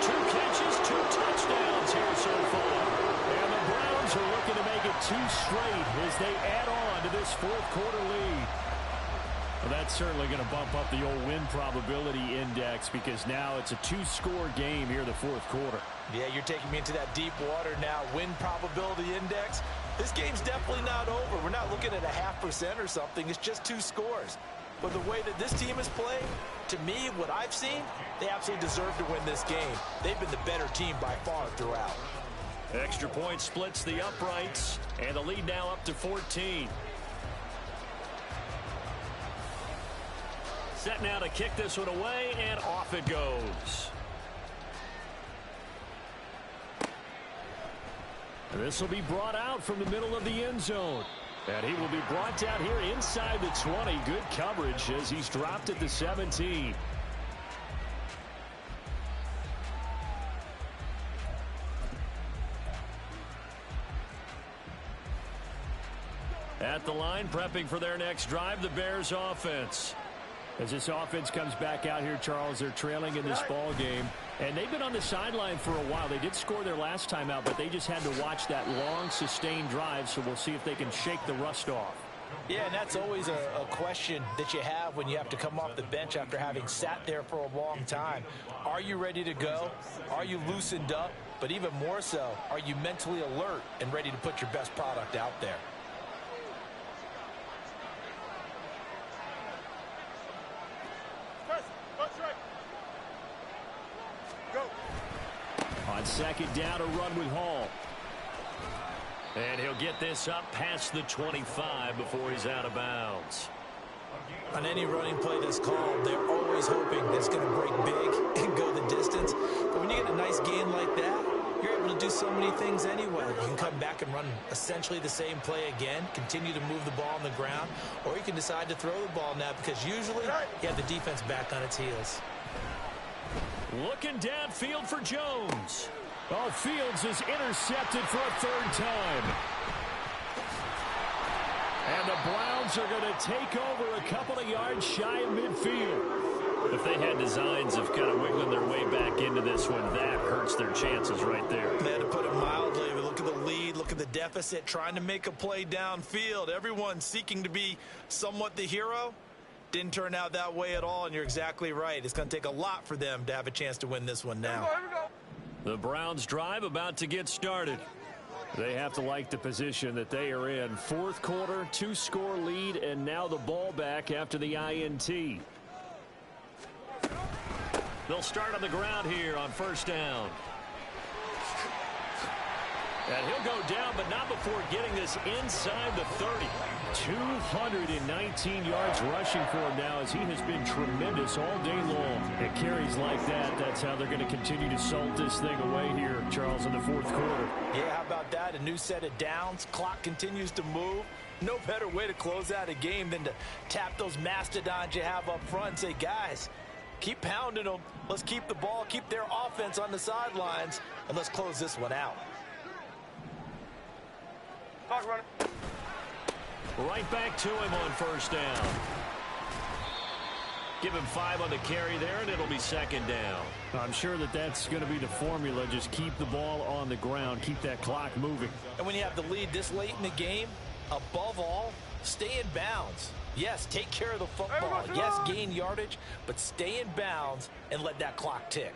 2 catches, 2 touchdowns here so far. And the Browns are looking to make it 2 straight as they add on to this 4th quarter lead. Well, that's certainly going to bump up the old win probability index because now it's a 2-score game here in the 4th quarter. Yeah, you're taking me into that deep water now. Win probability index. This game's definitely not over. We're not looking at a 0.5% or something. It's just 2 scores. But the way that this team is playing, to me, what I've seen, they absolutely deserve to win this game. They've been the better team by far throughout. Extra point splits the uprights, and the lead now up to 14. Set now to kick this one away, and off it goes. This will be brought out from the middle of the end zone. And he will be brought down here inside the 20. Good coverage as he's dropped at the 17. At the line, prepping for their next drive, the Bears offense. As this offense comes back out here, Charles, they're trailing in this ball game. And they've been on the sideline for a while. They did score their last time out, but they just had to watch that long, sustained drive. So we'll see if they can shake the rust off. Yeah, and that's always a question that you have when you have to come off the bench after having sat there for a long time. Are you ready to go? Are you loosened up? But even more so, are you mentally alert and ready to put your best product out there? On second down, a run with Hall. And he'll get this up past the 25 before he's out of bounds. On any running play that's called, they're always hoping that it's going to break big and go the distance. But when you get a nice gain like that, you're able to do so many things anyway. You can come back and run essentially the same play again, continue to move the ball on the ground, or you can decide to throw the ball now because usually you have the defense back on its heels. Looking downfield for Jones. Oh, Fields is intercepted for a third time. And the Browns are going to take over a couple of yards shy of midfield. If they had designs of kind of wiggling their way back into this one, that hurts their chances right there. They had to put it mildly. But look at the lead, look at the deficit, trying to make a play downfield. Everyone seeking to be somewhat the hero. Didn't turn out that way at all, and you're exactly right. It's going to take a lot for them to have a chance to win this one now. Here we go. The Browns drive about to get started. They have to like the position that they are in. Fourth quarter, 2-score lead, and now the ball back after the INT. They'll start on the ground here on first down. And he'll go down, but not before getting this inside the 30. 219 yards rushing for him now as he has been tremendous all day long. At carries like that, that's how they're going to continue to salt this thing away here, Charles, in the fourth quarter. Yeah, how about that? A new set of downs. Clock continues to move. No better way to close out a game than to tap those mastodons you have up front and say, guys, keep pounding them. Let's keep the ball, keep their offense on the sidelines, and let's close this one out. Clock running. Right back to him on first down. Give him 5 on the carry there, and it'll be second down. I'm sure that that's going to be the formula. Just keep the ball on the ground. Keep that clock moving. And when you have the lead this late in the game, above all, stay in bounds. Yes, take care of the football. Yes, gain yardage, but stay in bounds and let that clock tick.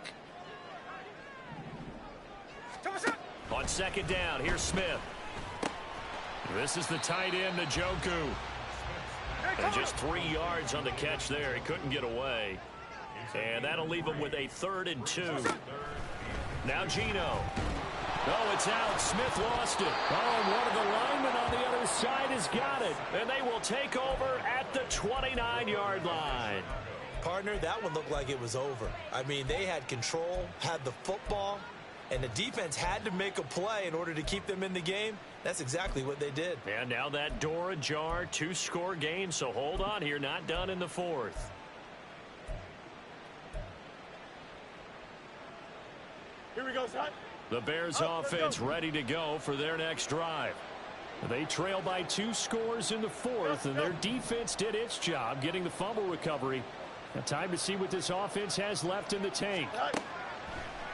On second down, here's Smith. This is the tight end, Njoku. And just 3 yards on the catch there. He couldn't get away. And that'll leave him with a 3rd and 2. Now Geno. Oh, it's out. Smith lost it. Oh, one of the linemen on the other side has got it. And they will take over at the 29-yard line. Partner, that one looked like it was over. I mean, they had control, had the football, and the defense had to make a play in order to keep them in the game. That's exactly what they did. And now that door ajar, 2-score game, so hold on here, not done in the fourth. Here we go, son. The Bears offense ready to go for their next drive. They trail by 2 scores in the fourth, and their defense did its job getting the fumble recovery. Now time to see what this offense has left in the tank.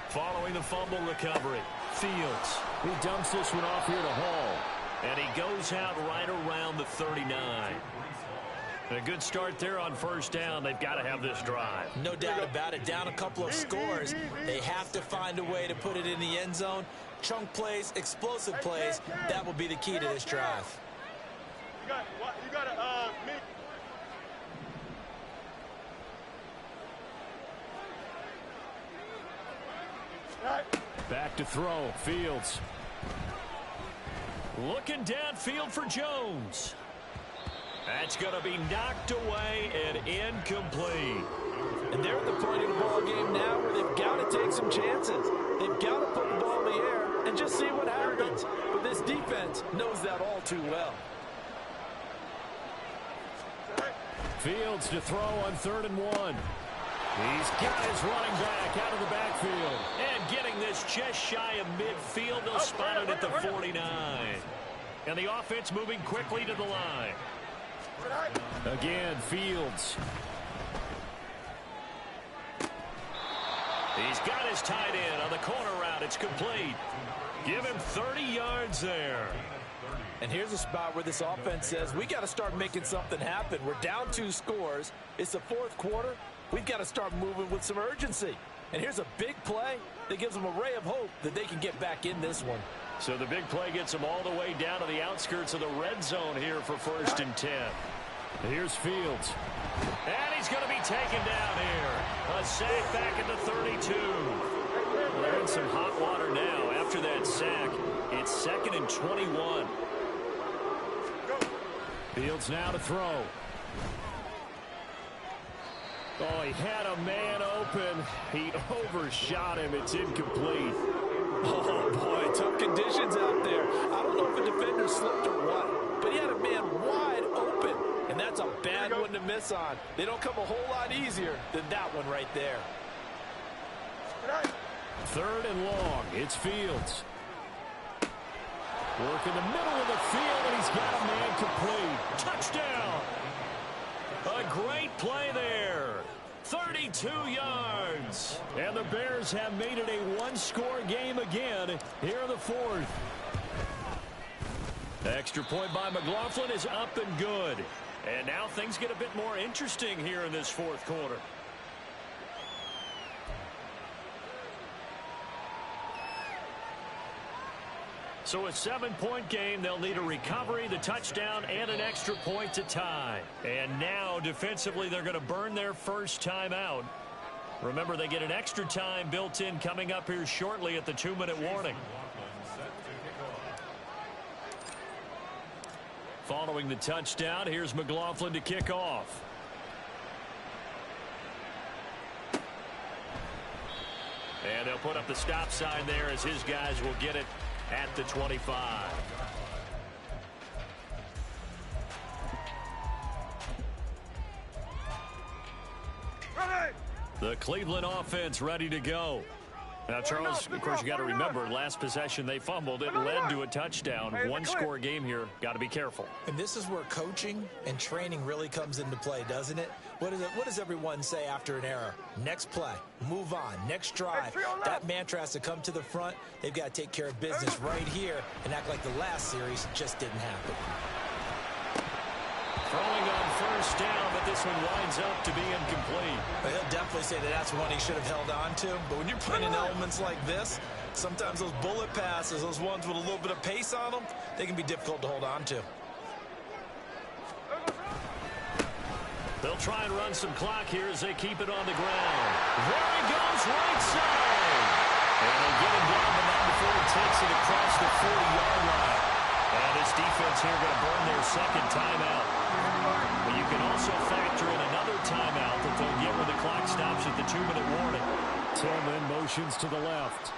Following the fumble recovery, Fields. He dumps this one off here to Hall. And he goes out right around the 39. And a good start there on first down. They've got to have this drive. No doubt about it. Down a couple of scores. They have to find a way to put it in the end zone. Chunk plays, explosive plays. That will be the key to this drive. You got to make. Back to throw. Fields. Looking downfield for Jones. That's going to be knocked away and incomplete. And they're at the point of the ball game now where they've got to take some chances. They've got to put the ball in the air and just see what happens. But this defense knows that all too well. Fields to throw on 3rd and 1. He's got his running back out of the backfield. And getting this just shy of midfield. They'll spot it at the 49. And the offense moving quickly to the line. Again, Fields. He's got his tight end on the corner route. It's complete. Give him 30 yards there. And here's a spot where this offense says, we got to start making something happen. We're down 2 scores. It's the 4th quarter. We've got to start moving with some urgency. And here's a big play that gives them a ray of hope that they can get back in this one. So the big play gets them all the way down to the outskirts of the red zone here for 1st and 10. Here's Fields. And he's going to be taken down here. A sack back at the 32. They're in some hot water now. After that sack, it's 2nd and 21. Fields now to throw. Oh, he had a man open. He overshot him. It's incomplete. Oh, boy, tough conditions out there. I don't know if a defender slipped or what, but he had a man wide open, and that's a bad one to miss on. They don't come a whole lot easier than that one right there. 3rd and long. It's Fields. Work in the middle of the field, and he's got a man complete. Touchdown! A great play there. 32 yards. And the Bears have made it a 1-score game again here in the 4th. Extra point by McLaughlin is up and good. And now things get a bit more interesting here in this 4th quarter. So a 7-point game, they'll need a recovery, the touchdown, and an extra point to tie. And now, defensively, they're going to burn their first time out. Remember, they get an extra time built in coming up here shortly at the 2-minute warning. Following the touchdown, here's McLaughlin to kick off. And they'll put up the stop sign there as his guys will get it at the 25. Ready. The Cleveland offense ready to go. Now, Charles, of course, you got to remember, last possession they fumbled. It led to a touchdown. 1-score game here. Got to be careful. And this is where coaching and training really comes into play, doesn't it? What does everyone say after an error? Next play, move on, next drive. That mantra has to come to the front. They've got to take care of business right here and act like the last series just didn't happen. Throwing on 1st down, but this one winds up to be incomplete. But he'll definitely say that that's one he should have held on to. But when you're playing in elements like this, sometimes those bullet passes, those ones with a little bit of pace on them, they can be difficult to hold on to. They'll try and run some clock here as they keep it on the ground. There he goes, right side. And they'll get him down, but not before he takes it across the 40-yard line. And this defense here going to burn their 2nd timeout. But you can also factor in another timeout that they'll get when the clock stops at the 2-minute warning. Tillman motions to the left.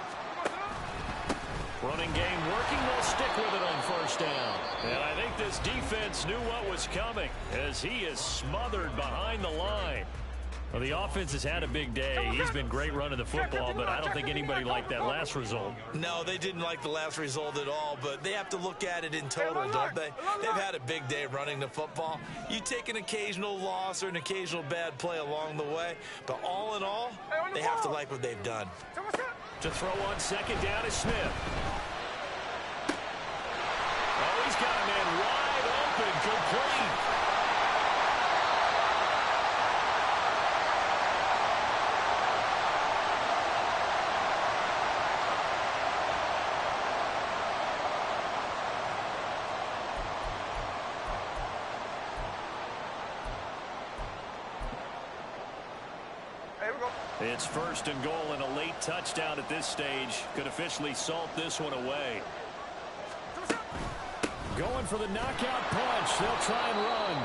Running game working. They'll stick with it on 1st down. And I think this defense knew what was coming as he is smothered behind the line. Well, the offense has had a big day. He's been great running the football, but I don't think anybody liked that last result. No, they didn't like the last result at all, but they have to look at it in total, don't they? They've had a big day running the football. You take an occasional loss or an occasional bad play along the way, but all in all, they have to like what they've done. To throw on 2nd down is Smith. Oh, he's got a man wide open, complete. It's 1st and goal, and a late touchdown at this stage could officially salt this one away. Going for the knockout punch. They'll try and run.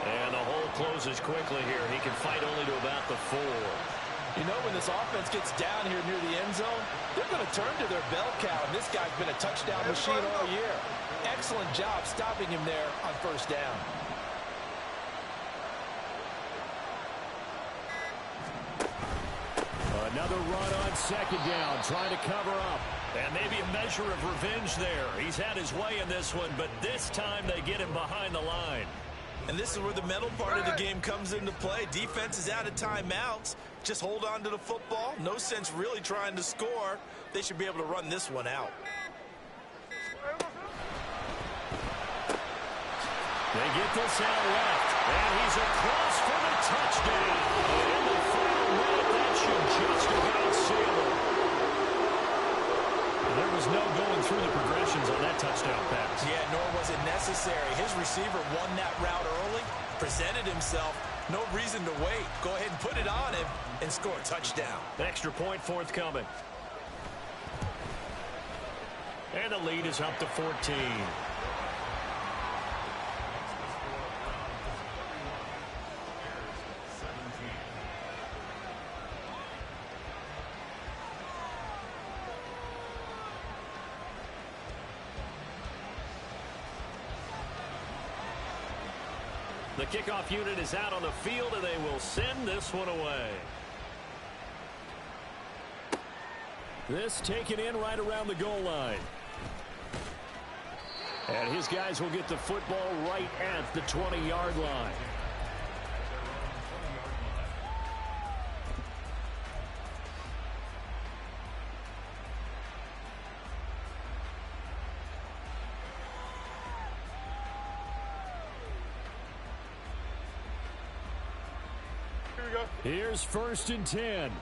And the hole closes quickly here. He can fight only to about the 4. You know, when this offense gets down here near the end zone, they're going to turn to their bell cow, and this guy's been a touchdown machine all year. Excellent job stopping him there on 1st down. Another run on On second down, trying to cover up. And maybe a measure of revenge there. He's had his way in this one, but this time they get him behind the line. And this is where the mental part of the game comes into play. Defense is out of timeouts. Just hold on to the football. No sense really trying to score. They should be able to run this one out. They get this out left, and he's across for the touchdown. In the final minute, that should just about seal it. There was no going through the progressions on that touchdown pass. Yeah, nor was it necessary. His receiver won that route early, presented himself. No reason to wait. Go ahead and put it on him and score a touchdown. Extra point forthcoming. And the lead is up to 14. The kickoff unit is out on the field, and they will send this one away. This taken in right around the goal line. And his guys will get the football right at the 20-yard line. Here's 1st and 10.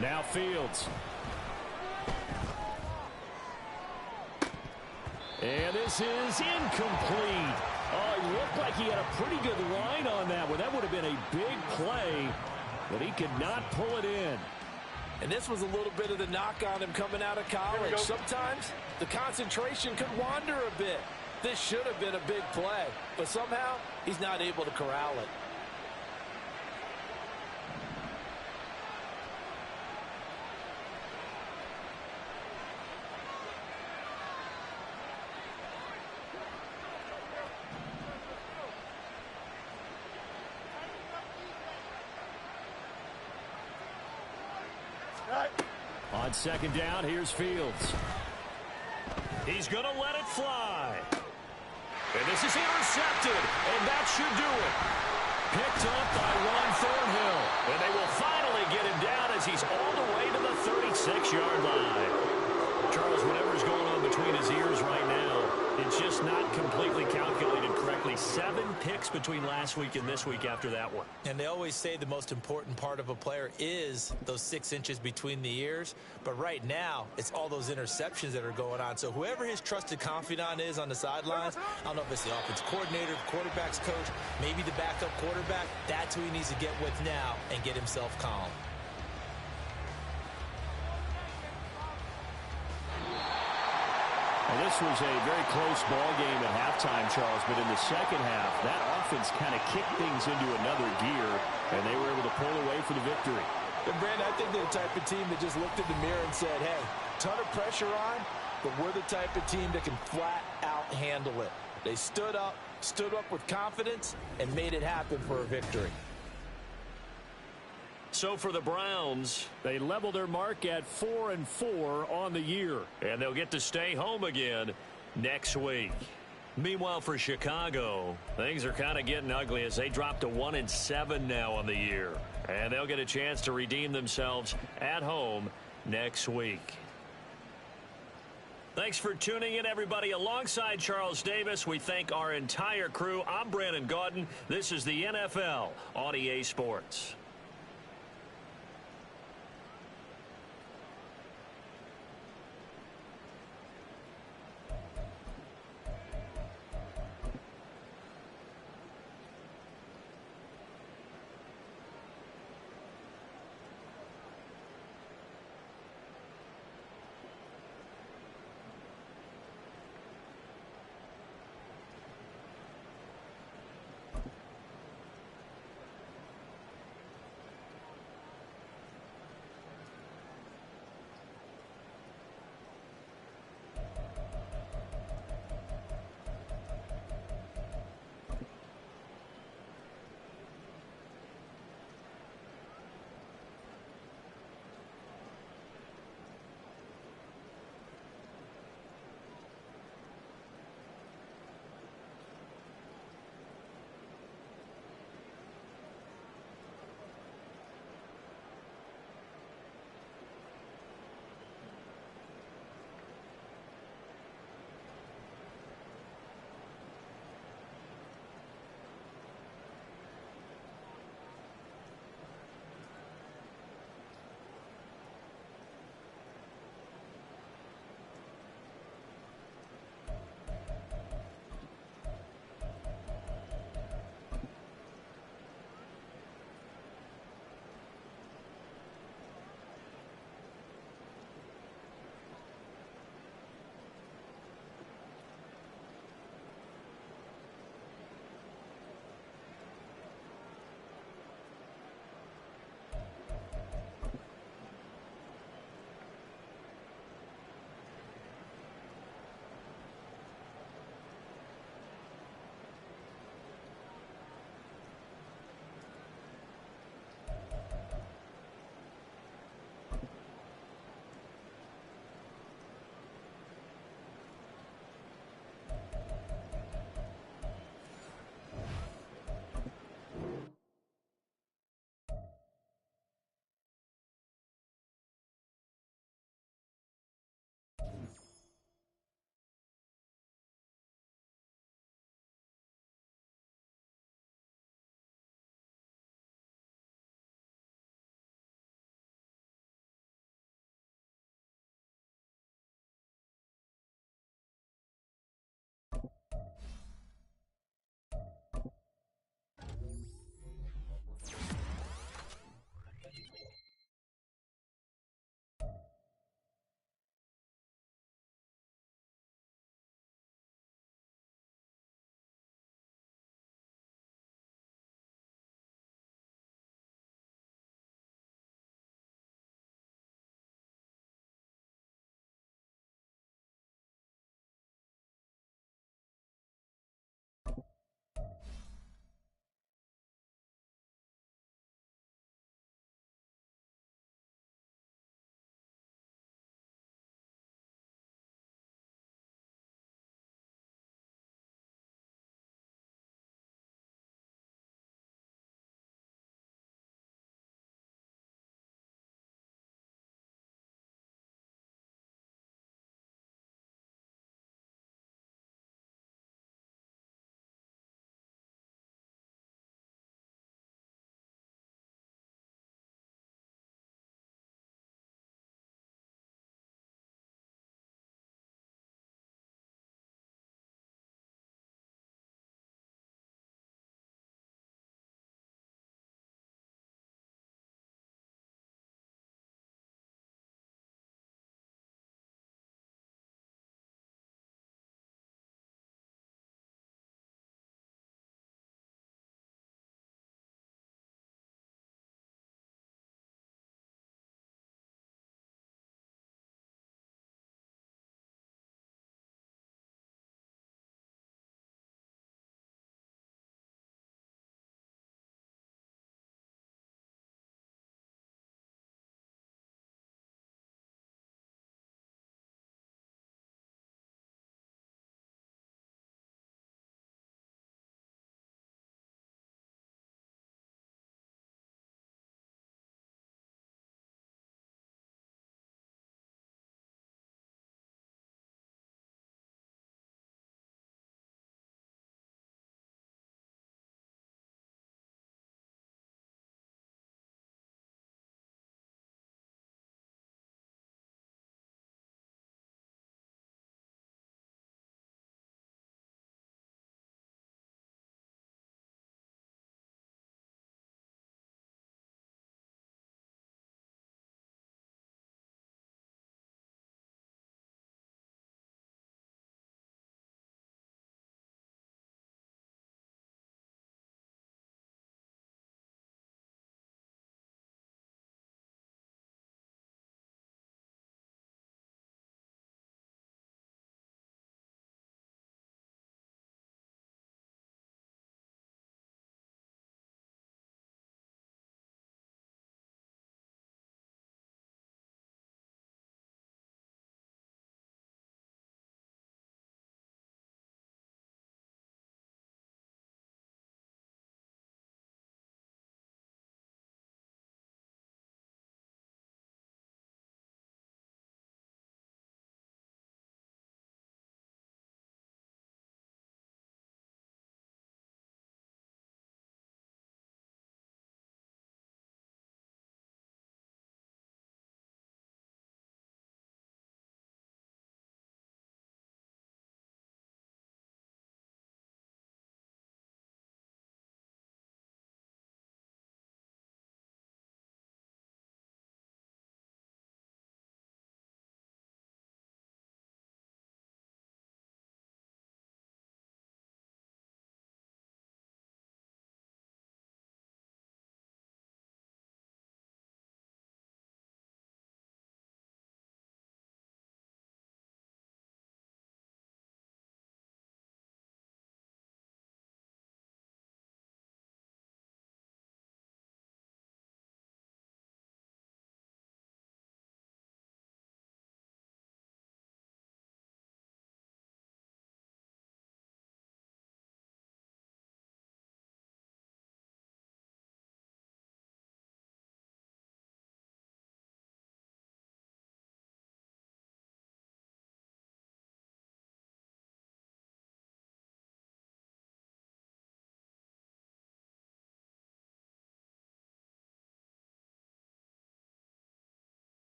Now Fields. And this is incomplete. Oh, it looked like he had a pretty good line on that one. That would have been a big play, but he could not pull it in. And this was a little bit of the knock on him coming out of college. Sometimes the concentration could wander a bit. This should have been a big play, but somehow he's not able to corral it. On second down, here's Fields. He's going to let it fly. And this is intercepted, and that should do it. Picked up by Ron Thornhill. And they will finally get him down as he's all the way to the 36-yard line. Charles, whatever's going on between his ears right now, it's just not completely calculated correctly. 7 picks between last week and this week after that one. And they always say the most important part of a player is those 6 inches between the ears. But right now, it's all those interceptions that are going on. So whoever his trusted confidant is on the sidelines, I don't know if it's the offensive coordinator, the quarterback's coach, maybe the backup quarterback, that's who he needs to get with now and get himself calm. Well, this was a very close ball game at halftime, Charles, but in the second half, that offense kind of kicked things into another gear, and they were able to pull away for the victory. And Brandon, I think they're the type of team that just looked in the mirror and said, hey, ton of pressure on, but we're the type of team that can flat out handle it. They stood up with confidence, and made it happen for a victory. So for the Browns, They level their mark at 4-4 on the year. and they'll get to stay home again next week. Meanwhile, for Chicago, things are kind of getting ugly as they drop to 1-7 now on the year. And they'll get a chance to redeem themselves at home next week. Thanks for tuning in, everybody. Alongside Charles Davis, we thank our entire crew. I'm Brandon Gaudin. This is the NFL on EA Sports.